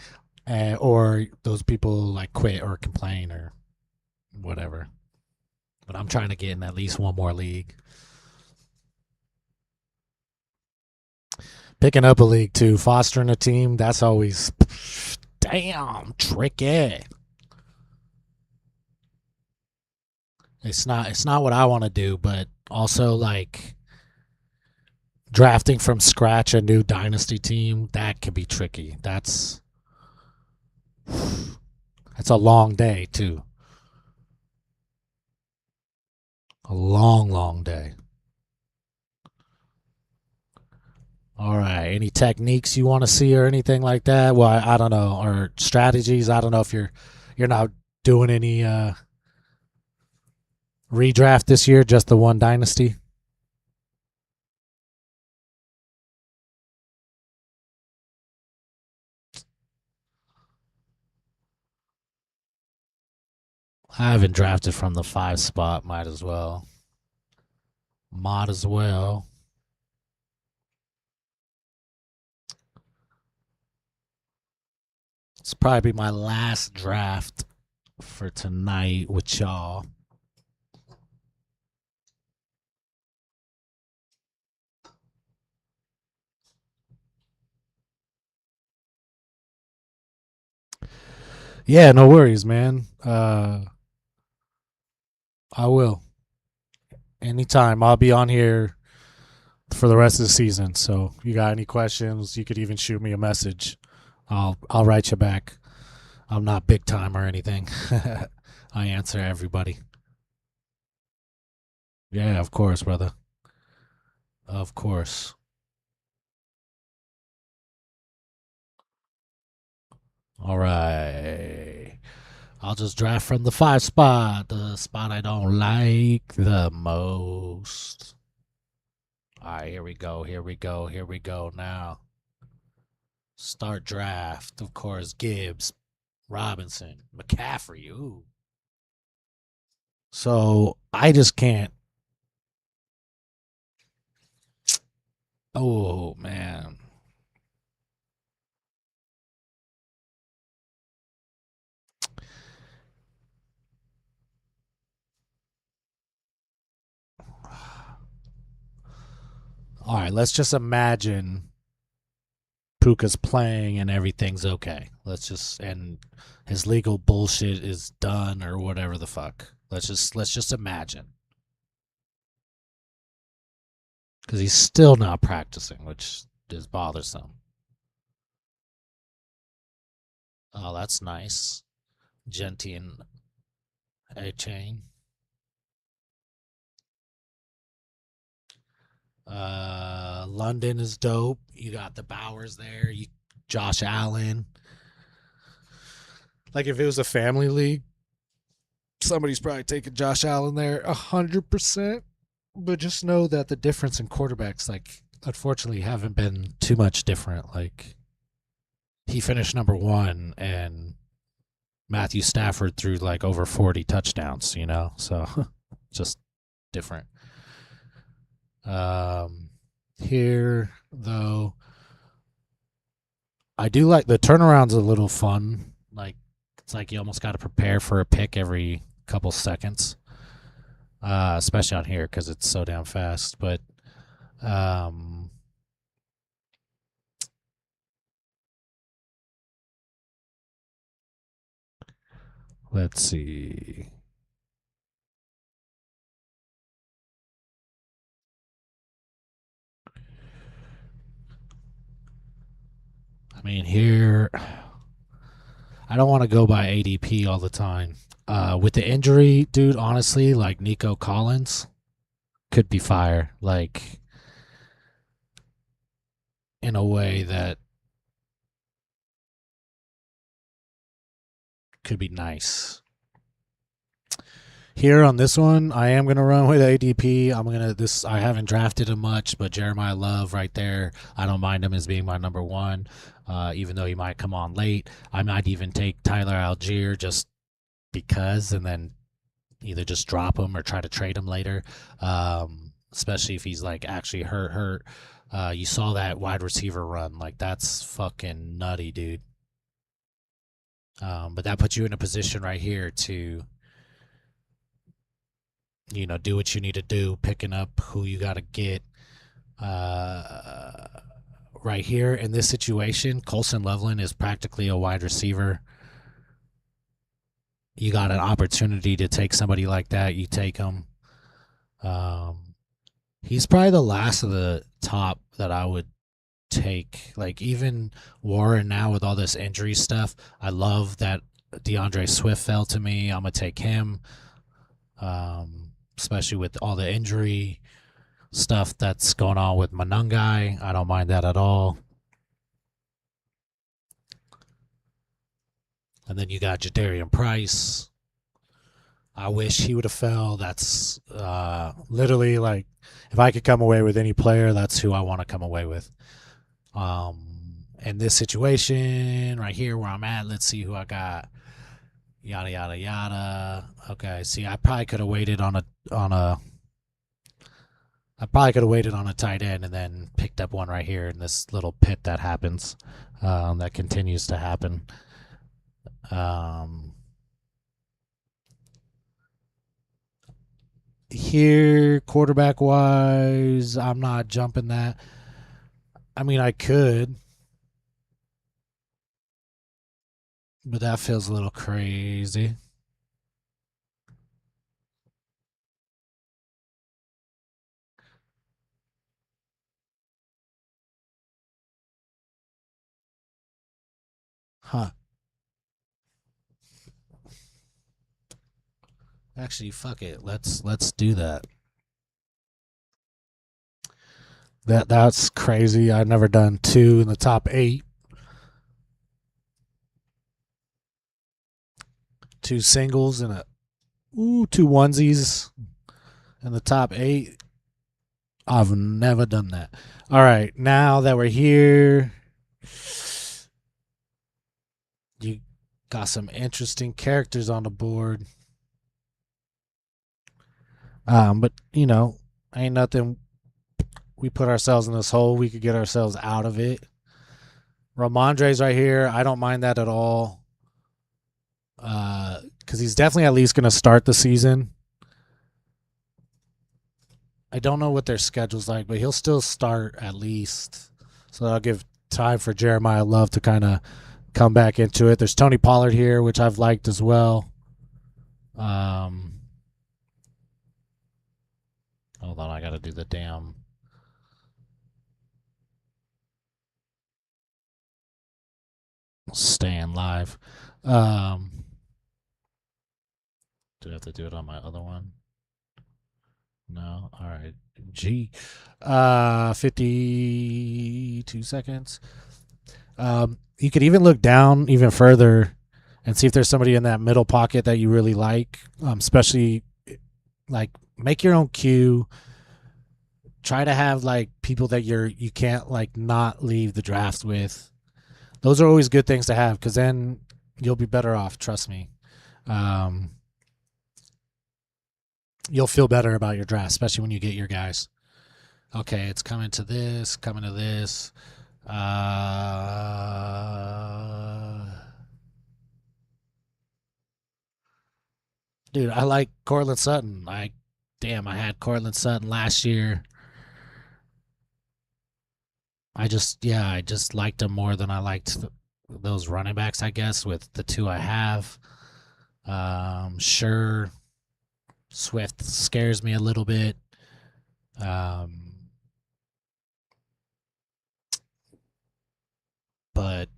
or those people like quit or complain or whatever. But I'm trying to get in at least one more league. Picking up a league too, fostering a team, that's always damn tricky. It's not what I want to do, but also like drafting from scratch a new dynasty team, that can be tricky. That's It's a long day too. A long, long day. All right. Any techniques you want to see or anything like that? Well, I don't know. Or strategies. I don't know if you're not doing any redraft this year, just the one dynasty. I haven't drafted from the 5 spot. Might as well. Might as well. It's probably my last draft for tonight with y'all. Yeah, no worries, man. I will. Anytime. I'll be on here for the rest of the season. So you got any questions, you could even shoot me a message. I'll write you back. I'm not big time or anything. I answer everybody. Yeah, of course, brother. Of course. All right. I'll just draft from the 5 spot, the spot I don't like the most. All right, here we go. Here we go. Here we go now. Start draft. Of course, Gibbs, Robinson, McCaffrey. Ooh. So I just can't. Oh, man. All right, let's just imagine Puka's playing and everything's okay. And his legal bullshit is done or whatever the fuck. Let's just imagine. Because he's still not practicing, which is bothersome. Oh, that's nice. Genty and A-Chain. London is dope. You got the Bowers there. Josh Allen. Like if it was a family league, somebody's probably taking Josh Allen there 100%. But just know that the difference in quarterbacks, like, unfortunately, haven't been too much different. Like, he finished number 1, and Matthew Stafford threw like over 40 touchdowns. So just different. Here though, I do like the turnaround's a little fun. Like it's like you almost got to prepare for a pick every couple seconds, especially on here because it's so damn fast. But let's see. I mean, here, I don't want to go by ADP all the time. With the injury, dude, honestly, like Nico Collins could be fire. Like, in a way that could be nice. Here on this one, I am gonna run with ADP. I haven't drafted him much, but Jeremiah Love right there, I don't mind him as being my number 1, even though he might come on late. I might even take Tyler Algier just because, and then either just drop him or try to trade him later. Especially if he's like actually hurt. You saw that wide receiver run, like that's fucking nutty, dude. But that puts you in a position right here to do what you need to do, picking up who you got to get. Right here in this situation, Colson Loveland is practically a wide receiver. You got an opportunity to take somebody like that, you take him. He's probably the last of the top that I would take. Like, even Warren now with all this injury stuff, I love that DeAndre Swift fell to me. I'm going to take him, especially with all the injury stuff that's going on with Manungai. I don't mind that at all. And then you got Jadarian Price. I wish he would have fell. That's literally like, if I could come away with any player, that's who I want to come away with. In this situation right here where I'm at, let's see who I got. Yada yada yada. Okay, see, I probably could have waited on a tight end and then picked up one right here in this little pit that happens. That continues to happen. Here, quarterback wise, I'm not jumping that. I mean, I could, but that feels a little crazy. Huh. Actually, fuck it. Let's do that. That's crazy. I've never done 2 in the top 8. 2 singles and 2 onesies in the top 8. I've never done that. All right, now that we're here, you got some interesting characters on the board. But ain't nothing. We put ourselves in this hole. We could get ourselves out of it. Ramondre's right here. I don't mind that at all. Because he's definitely at least going to start the season. I don't know what their schedule's like, but he'll still start at least. So that'll give time for Jeremiah Love to kind of come back into it. There's Tony Pollard here, which I've liked as well. Hold on, I got to do the damn... staying live. Do I have to do it on my other one? No. All right. 52 seconds. You could even look down even further and see if there's somebody in that middle pocket that you really like. Especially, like, make your own queue. Try to have like people that you can't like not leave the draft with. Those are always good things to have because then you'll be better off. Trust me. You'll feel better about your draft, especially when you get your guys. Okay, it's coming to this. Dude, I like Cortland Sutton. I had Cortland Sutton last year. I just liked him more than I liked those running backs, I guess, with the 2 I have. Sure, Swift scares me a little bit. But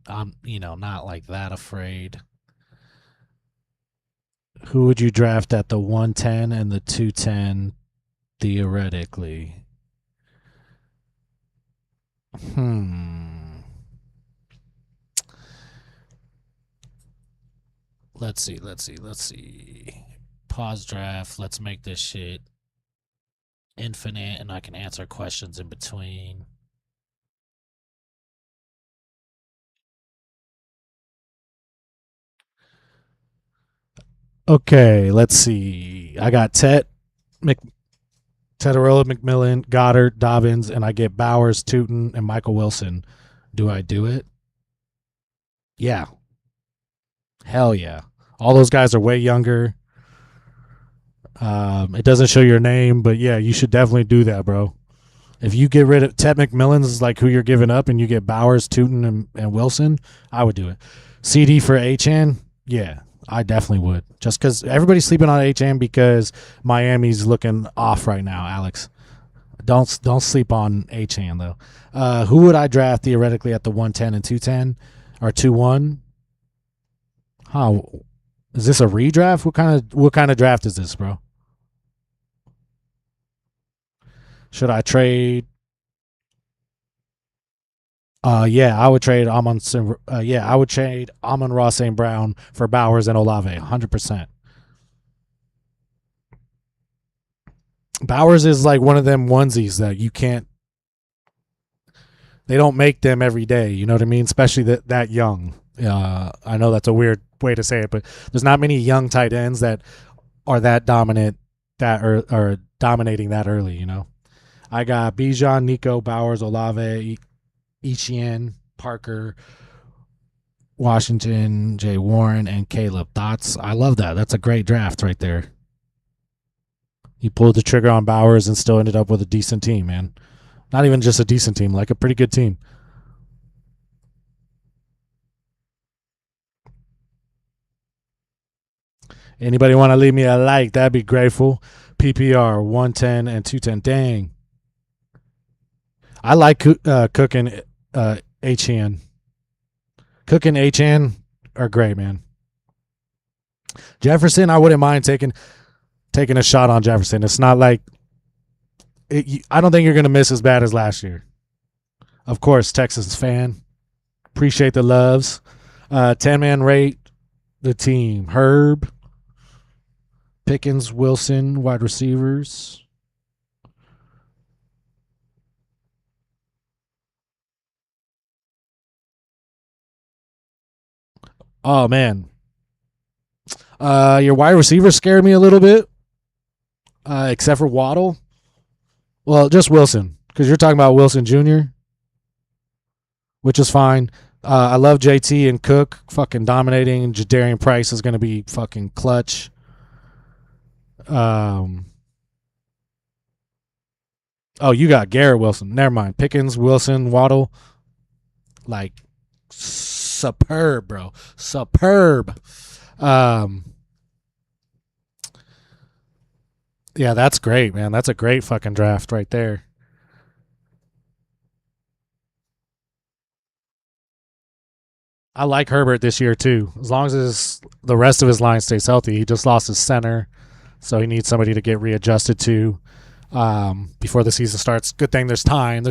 I'm, not like that afraid. Who would you draft at the 110 and the 210 theoretically? Let's see. Pause draft. Let's make this shit infinite and I can answer questions in between. Okay, let's see. I got Teterola, McMillan, Goddard, Dobbins, and I get Bowers, Tootin, and Michael Wilson. Do I do it? Yeah. Hell yeah. All those guys are way younger. It doesn't show your name, but yeah, you should definitely do that, bro. If you get rid of Ted McMillan's is like who you're giving up and you get Bowers, Tootin, and Wilson, I would do it. CD for Achane, yeah, I definitely would. Just because everybody's sleeping on Achane because Miami's looking off right now, Alex. Don't sleep on Achane though. Who would I draft theoretically at the 110 and 210 or 2-1? Huh? Is this a redraft? What kind of draft is this, bro? Should I trade? Yeah, I would trade I would trade Amon-Ra St. Brown for Bowers and Olave, 100%. Bowers is like one of them onesies that you can't. They don't make them every day. You know what I mean? Especially that young. I know that's a weird way to say it, but there's not many young tight ends that are that dominant that are dominating that early. You know, I got Bijan, Nico, Bowers, Olave, Etienne, Parker, Washington, Jay Warren, and Caleb. I love that. That's a great draft right there. He pulled the trigger on Bowers and still ended up with a decent team, man. Not even just a decent team, like a pretty good team. Anybody want to leave me a like? That'd be grateful. PPR 110 and 210. Dang. I like Cook and HN. Cook and HN are great, man. Jefferson, I wouldn't mind taking a shot on Jefferson. It's not like I don't think you're going to miss as bad as last year. Of course, Texans fan. Appreciate the loves. 10-man rate the team. Herb, Pickens, Wilson, wide receivers. Oh, man. Your wide receivers scared me a little bit, except for Waddle. Well, just Wilson, because you're talking about Wilson Jr., which is fine. I love JT and Cook fucking dominating. Jadarian Price is going to be fucking clutch. You got Garrett Wilson. Never mind. Pickens, Wilson, Waddle. Like, superb, bro. Superb. Yeah, that's great, man. That's a great fucking draft right there. I like Herbert this year too. As long as the rest of his line stays healthy. He just lost his center, so he needs somebody to get readjusted to before the season starts. Good thing there's time.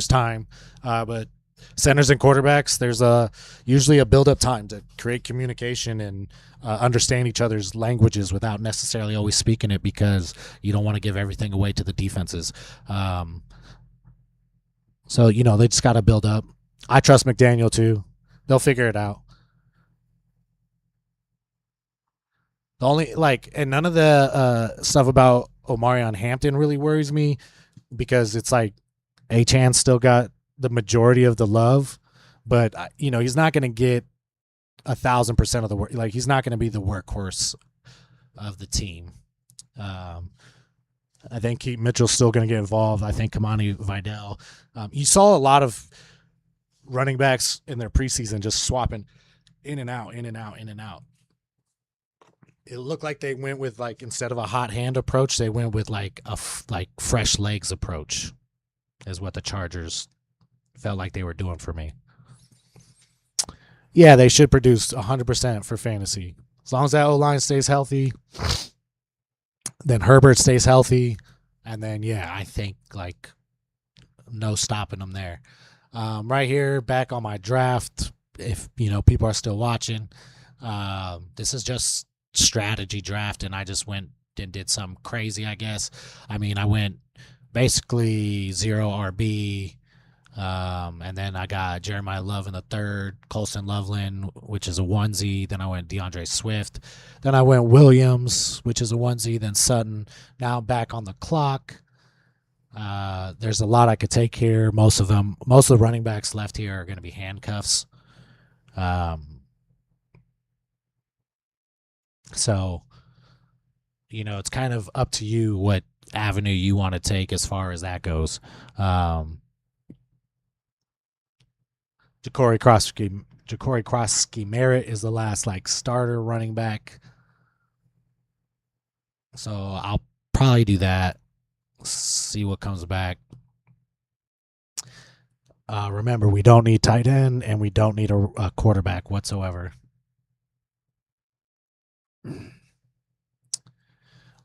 But centers and quarterbacks, there's usually a build-up time to create communication and understand each other's languages without necessarily always speaking it, because you don't want to give everything away to the defenses. So they just got to build up. I trust McDaniel too. They'll figure it out. The only and none of the stuff about Omarion Hampton really worries me, because it's like Achane still got the majority of the love, but he's not going to get 1,000% of the work. Like, he's not going to be the workhorse of the team. I think Keith Mitchell's still going to get involved. I think Kamani Vidal. You saw a lot of running backs in their preseason just swapping in and out, in and out, in and out. It looked like they went with, instead of a hot hand approach, they went with a fresh legs approach, is what the Chargers felt like they were doing for me. Yeah, they should produce 100% for fantasy. As long as that O-line stays healthy, then Herbert stays healthy, and then, I think, no stopping them there. Right here, back on my draft, if, people are still watching, this is just strategy draft, and I just went and did something crazy, I guess. I mean, I went basically 0 RB, and then I got Jeremiah Love in the third, Colston Loveland, which is a onesie. Then I went DeAndre Swift. Then I went Williams, which is a onesie. Then Sutton. Now I'm back on the clock. There's a lot I could take here. Most of the running backs left here are going to be handcuffs. So, it's kind of up to you what avenue you want to take as far as that goes. Ja'Cory Krosky Merritt is the last starter running back. So I'll probably do that. See what comes back. Remember, we don't need tight end and we don't need a quarterback whatsoever.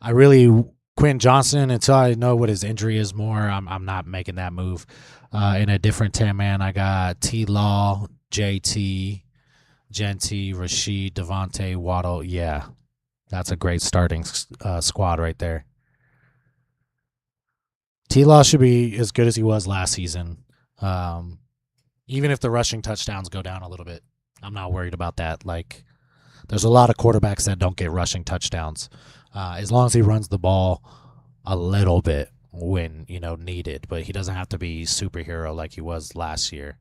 I really Quentin Johnson, until I know what his injury is more, I'm not making that move. In a different 10 man, I got T Law, JT, Genty, Rashid, Devontae, Waddle. Yeah, that's a great starting squad right there. T Law should be as good as he was last season. Um, Even if the rushing touchdowns go down a little bit, I'm not worried about that. Like, there's a lot of quarterbacks that don't get rushing touchdowns. As long as he runs the ball a little bit when needed, but he doesn't have to be superhero like he was last year.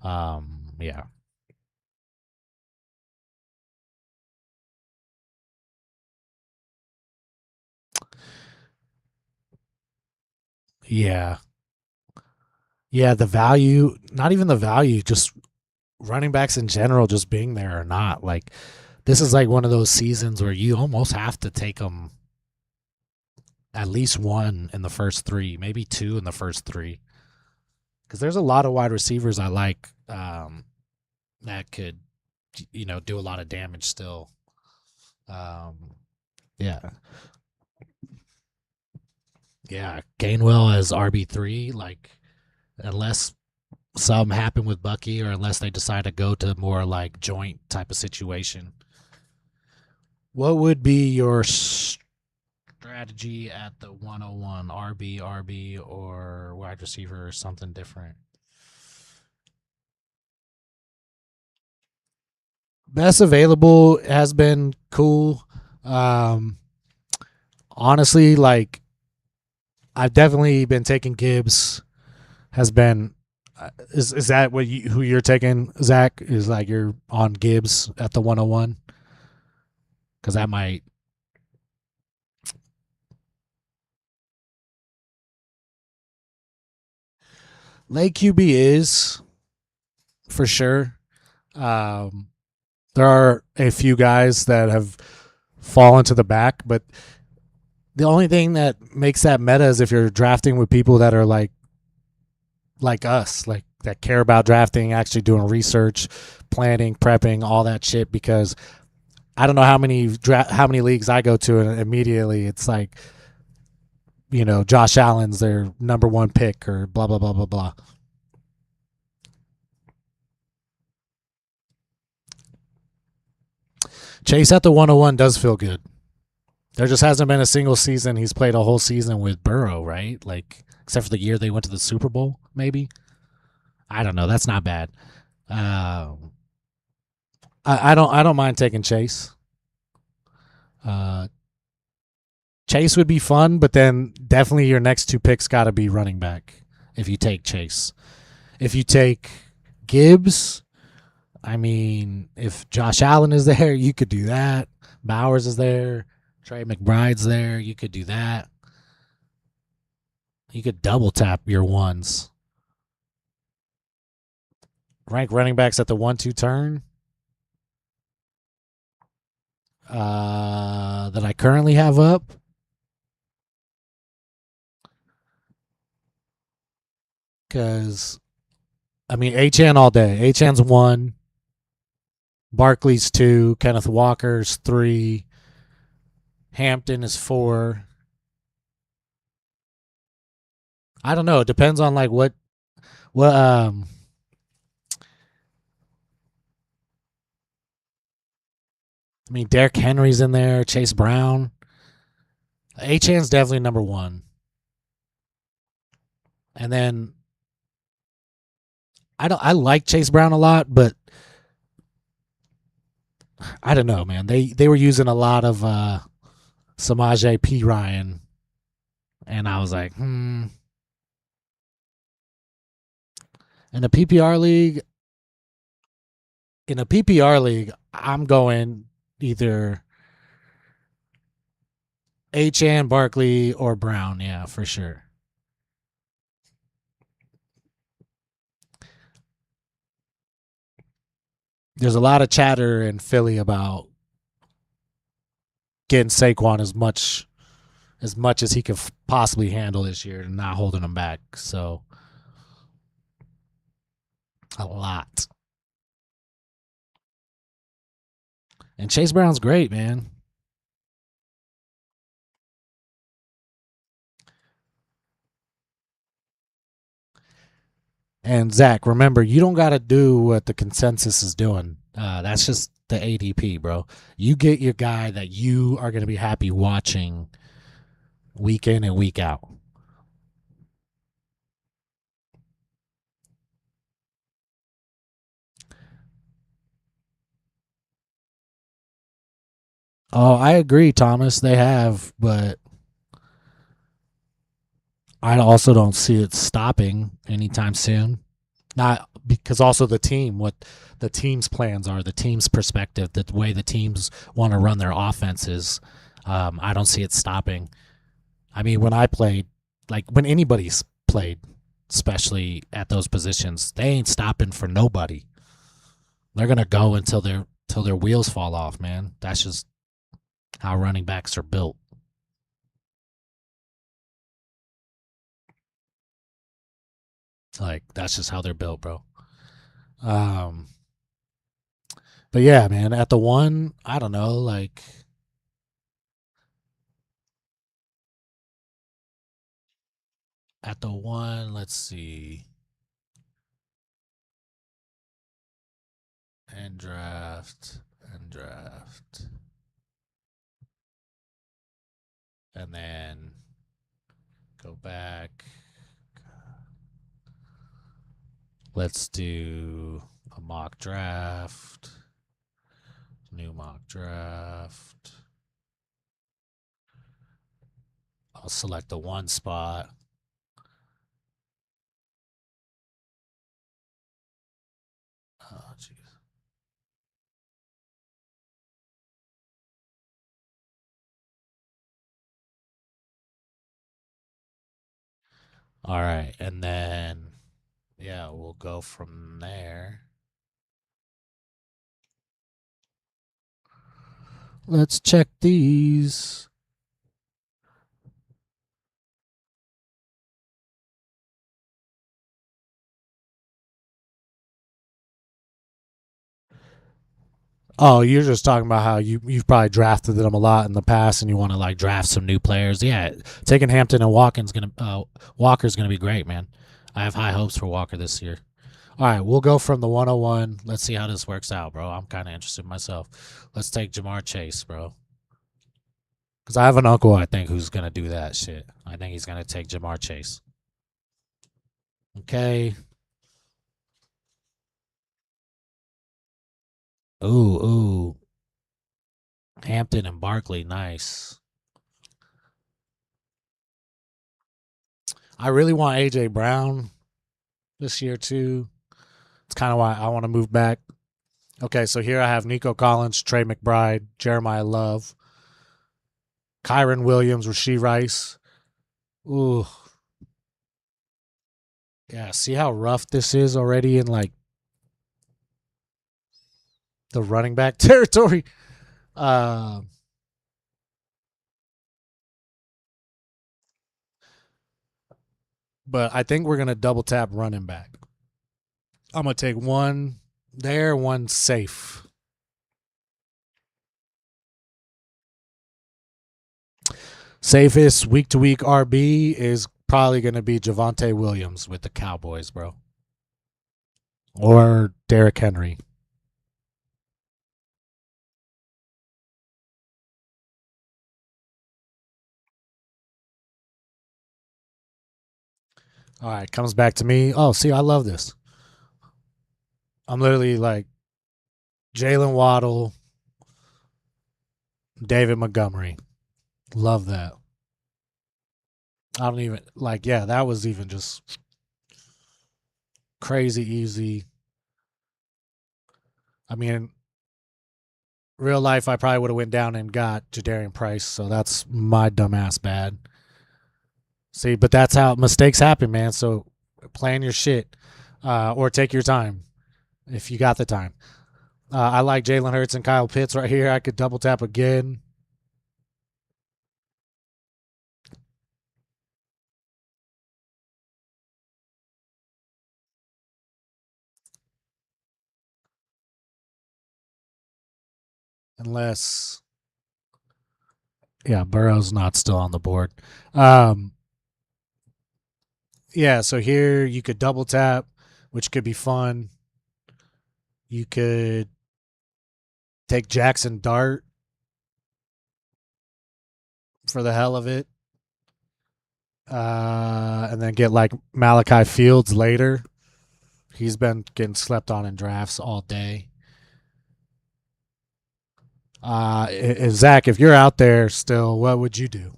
Yeah, yeah, yeah. The value, not even the value, just running backs in general, just being there or not. Like, this is like one of those seasons where you almost have to take them at least one in the first three, maybe two in the first three, because there's a lot of wide receivers I like that could do a lot of damage still. Um, yeah, yeah. Gainwell as RB3, like, unless something happen with Bucky or unless they decide to go to more like joint type of situation. What would be your strategy at the 101? RB, or wide receiver or something different? Best available has been cool. Um, Honestly, like, I've definitely been taking Gibbs. Has been is that who you're taking, Zach? Is like you're on Gibbs at the 101? Because that might. Late QB is for sure. Um, there are a few guys that have fallen to the back, but the only thing that makes that meta is if you're drafting with people that are like us, like that care about drafting, actually doing research, planning, prepping, all that shit. Because I don't know how many leagues I go to, and immediately it's like, Josh Allen's their number one pick or blah blah blah blah blah. Chase at the 101 does feel good. There just hasn't been a single season he's played a whole season with Burrow, right? Like, except for the year they went to the Super Bowl, maybe. I don't know. That's not bad. Uh, I don't mind taking Chase. Uh, Chase would be fun, but then definitely your next two picks got to be running back if you take Chase. If you take Gibbs, I mean, if Josh Allen is there, you could do that. Bowers is there. Trey McBride's there. You could do that. You could double tap your ones. Rank running backs at the 1-2 turn that I currently have up. Because, I mean, HN all day. HN's 1. Barkley's 2. Kenneth Walker's 3. Hampton is 4. I don't know. It depends on like what I mean, Derrick Henry's in there, Chase Brown. HN's definitely number 1. And then I like Chase Brown a lot, but I don't know, man. They were using a lot of Samaje Perine, and I was like, In a PPR league, I'm going either HN, Barkley, or Brown. Yeah, for sure. There's a lot of chatter in Philly about getting Saquon as much as he can possibly handle this year and not holding him back. So A lot. And Chase Brown's great, man. And Zach, remember, you don't got to do what the consensus is doing. That's just the ADP, bro. You get your guy that you are going to be happy watching week in and week out. Oh, I agree, Thomas. They have, but I also don't see it stopping anytime soon. Not because also the team, what the team's plans are, the team's perspective, the way the teams want to run their offenses. I don't see it stopping. I mean, when I played, like when anybody's played, especially at those positions, they ain't stopping for nobody. They're gonna go until their wheels fall off, man. That's just how running backs are built. Like that's just how they're built, bro. Um, but yeah, man, at the one, I don't know, like at the one, let's see, and draft, and then go back. Let's do a mock draft, new mock draft. I'll select the one spot. Oh, jeez. All right, and then yeah, we'll go from there. Let's check these. Oh, you're just talking about how you've probably drafted them a lot in the past, and you want to like draft some new players. Yeah, taking Hampton and Walker's gonna be great, man. I have high hopes for Walker this year. All right, we'll go from the 101. Let's see how this works out, bro. I'm kind of interested myself. Let's take Jamar Chase, bro. Because I have an uncle, I think, who's going to do that shit. I think he's going to take Jamar Chase. Okay. Ooh, ooh. Hampton and Barkley, nice. I really want A.J. Brown this year, too. It's kind of why I want to move back. Okay, so here I have Nico Collins, Trey McBride, Jeremiah Love, Kyron Williams, Rashee Rice. Ooh. Yeah, see how rough this is already in like the running back territory. Uh, but I think we're gonna double tap running back. I'm gonna take one there, one safe. Safest week to week RB is probably gonna be Javonte Williams with the Cowboys, bro, or Derrick Henry. All right, comes back to me. Oh, see, I love this. I'm literally like Jalen Waddle, David Montgomery. Love that. I don't even like. Yeah, that was even just crazy easy. I mean, real life, I probably would have went down and got Jadarian Price. So that's my dumbass bad. See, but that's how mistakes happen, man. So plan your shit, or take your time if you got the time. I like Jalen Hurts and Kyle Pitts right here. I could double tap again. unless Burrow's not still on the board. Um, yeah, so here you could double tap, which could be fun. You could take Jackson Dart for the hell of it, and then get like Malachi Fields later. He's been getting slept on in drafts all day. Zach, if you're out there still, what would you do?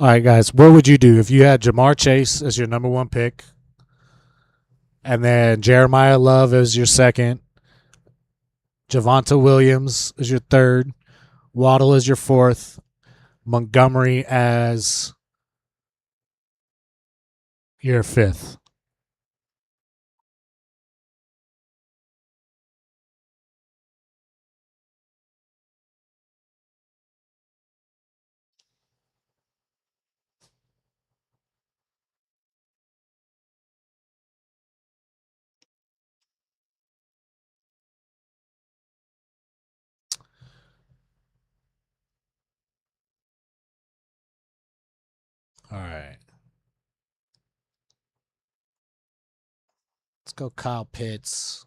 All right, guys, what would you do if you had Jamar Chase as your number one pick, and then Jeremiah Love as your second, Javonte Williams as your third, Waddle as your fourth, Montgomery as your fifth? All right, let's go Kyle Pitts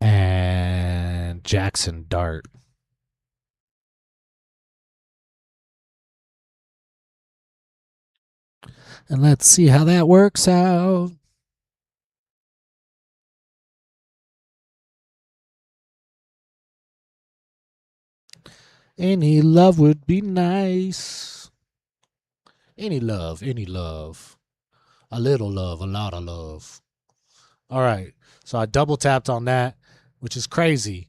and Jackson Dart. And let's see how that works out. Any love would be nice. Any love, any love. A little love, a lot of love. All right. So I double tapped on that, which is crazy.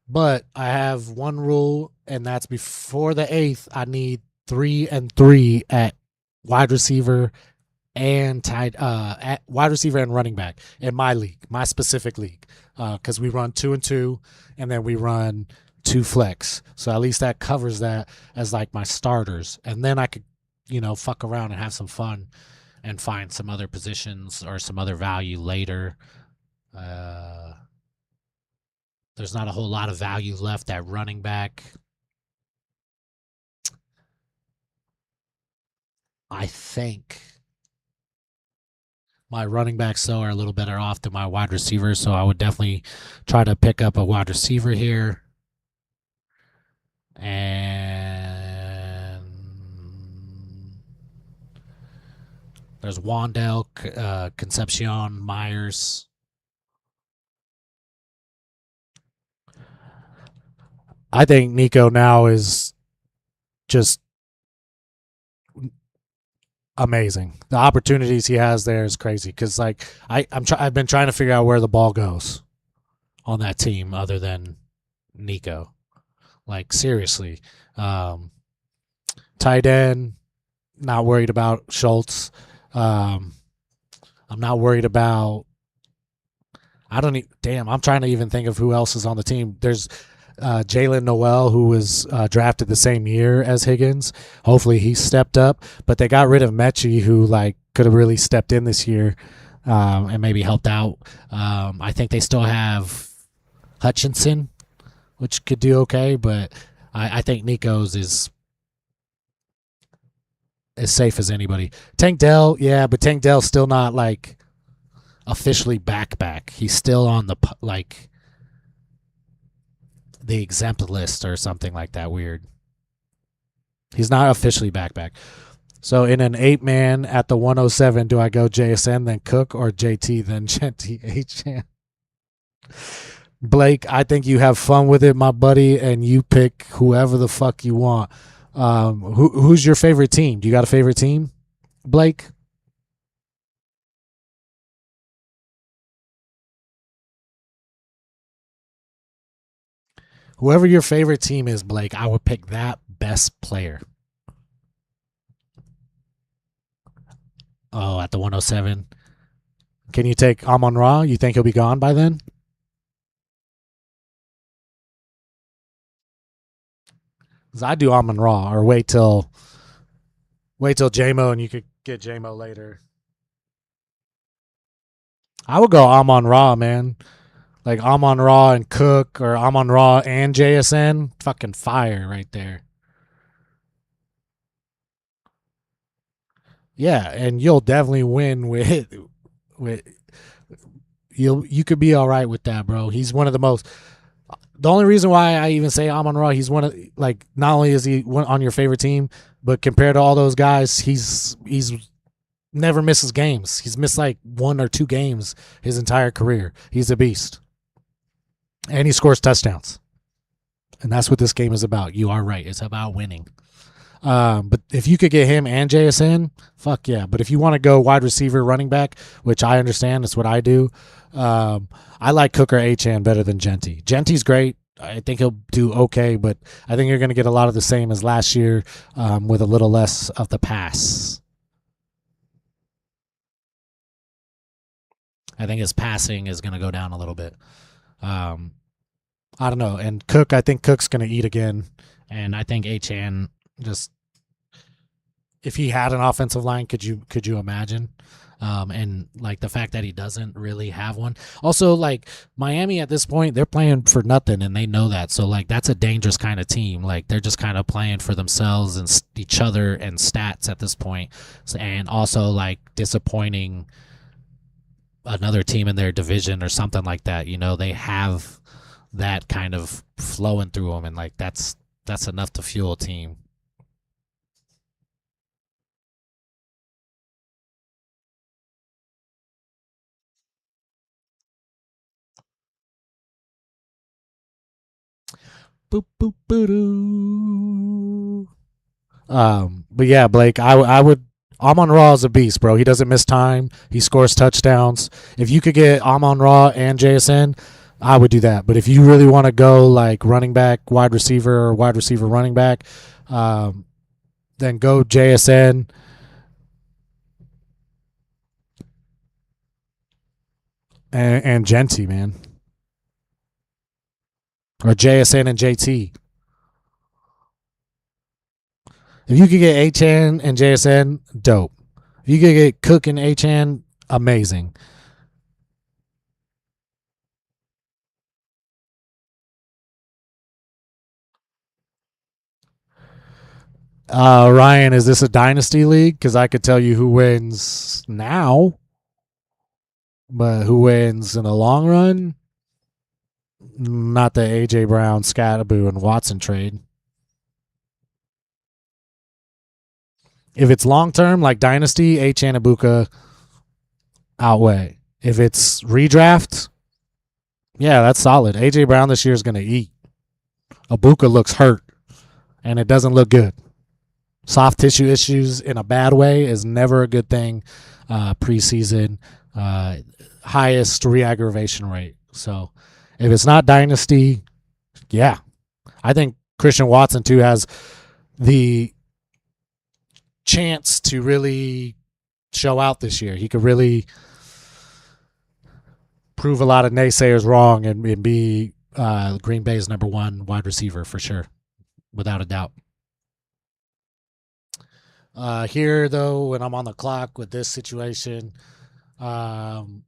But I have one rule, and that's before the eighth, I need 3 and 3 at wide receiver and tight at wide receiver and running back in my league, my specific league, because we run 2 and 2, and then we run 2 flex. So at least that covers that as like my starters, and then I could, fuck around and have some fun and find some other positions or some other value later. Uh, there's not a whole lot of value left at running back. I think my running backs, though, are a little better off than my wide receivers, so I would definitely try to pick up a wide receiver here. And there's Wandell, Concepcion, Myers. I think Nico now is just amazing. The opportunities he has there is crazy because like I've been trying to figure out where the ball goes on that team other than Nico. Like seriously, tight end. Not worried about Schultz. I'm not worried about. I don't. Damn, I'm trying to even think of who else is on the team. There's Jalen Noel, who was drafted the same year as Higgins. Hopefully he stepped up, but they got rid of Mechie, who like could have really stepped in this year and maybe helped out. I think they still have Hutchinson, which could do okay, but I think Nico's is as safe as anybody. Tank Dell, yeah, but Tank Dell's still not like officially back. He's still on the like the exempt list or something like that weird. He's not officially back. So in an 8-man at the 107, do I go JSN then Cook or JT then Genty H? Blake, I think you have fun with it, my buddy, and you pick whoever the fuck you want. Who's your favorite team? Do you got a favorite team, Blake? Whoever your favorite team is, Blake, I would pick that best player. Oh, at the 107. Can you take Amon Ra? You think he'll be gone by then? 'Cause I do Amon Ra, or wait till JMO and you could get JMO later. I would go Amon Ra, man. Like Amon Ra and Cook, or Amon Ra and JSN. Fucking fire right there. Yeah, and you'll definitely win with you could be all right with that, bro. He's one of the most. The only reason why I even say Amon Ra, he's one of, like, not only is he on your favorite team, but compared to all those guys, he's never misses games. He's missed like 1 or 2 games his entire career. He's a beast, and he scores touchdowns, and that's what this game is about. You are right; it's about winning. But if you could get him and JSN, fuck yeah. But if you want to go wide receiver, running back, which I understand, that's what I do. I like Cook or Achane better than Genty. Genty's great. I think he'll do okay, but I think you're going to get a lot of the same as last year, with a little less of the pass. I think his passing is going to go down a little bit. I don't know. And Cook, I think Cook's going to eat again, and I think Achane just, if he had an offensive line, could you imagine? And like the fact that he doesn't really have one. Also, like, Miami at this point, they're playing for nothing, and they know that. So like, that's a dangerous kind of team. Like, they're just kind of playing for themselves and each other and stats at this point. So, and also like disappointing another team in their division or something like that. You know, they have that kind of flowing through them, and like that's enough to fuel a team. Boop boop boo doo. But yeah, Blake, I would. Amon Ra is a beast, bro. He doesn't miss time. He scores touchdowns. If you could get Amon Ra and JSN, I would do that. But if you really want to go like running back, wide receiver, or wide receiver running back, um, then go JSN and Genty, man, or JSN and JT. If you could get Achane and JSN, dope. If you could get Cook and Achane, amazing. Ryan, is this a dynasty league? Because I could tell you who wins now, but who wins in the long run? Not the AJ Brown, Scatterboo, and Watson trade. If it's long term, like dynasty, Achane and Ibuka outweigh. If it's redraft, yeah, that's solid. AJ Brown this year is going to eat. Ibuka looks hurt, and it doesn't look good. Soft tissue issues in a bad way is never a good thing. Preseason, highest re-aggravation rate. So if it's not dynasty, yeah, I think Christian Watson too has the chance to really show out this year. He could really prove a lot of naysayers wrong and be Green Bay's #1 wide receiver for sure, without a doubt. Here, though, when I'm on the clock with this situation, I'm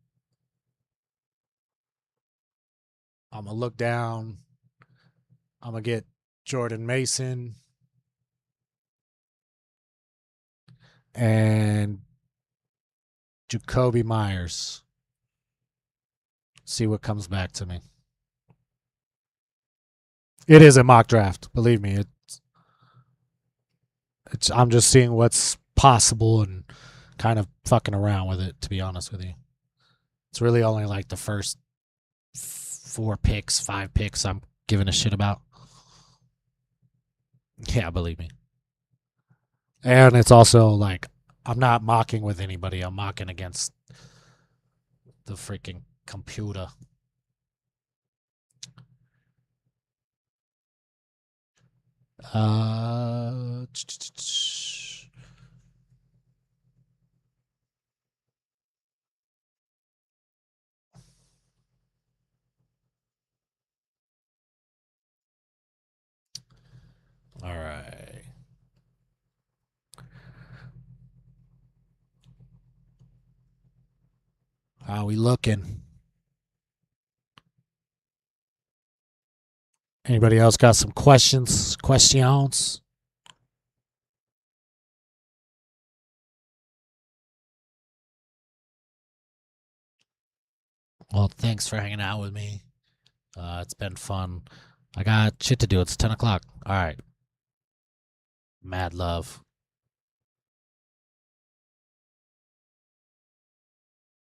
going to look down. I'm going to get Jordan Mason and Jacoby Myers. See what comes back to me. It is a mock draft. Believe me. I'm just seeing what's possible and kind of fucking around with it, to be honest with you. It's really only like the first 4 picks, 5 picks I'm giving a shit about. Yeah, believe me. And it's also like, I'm not mocking with anybody. I'm mocking against the freaking computer. Uh, all right. How we looking? Anybody else got some questions? Questions? Well, thanks for hanging out with me. It's been fun. I got shit to do. It's 10 o'clock. All right. Mad love.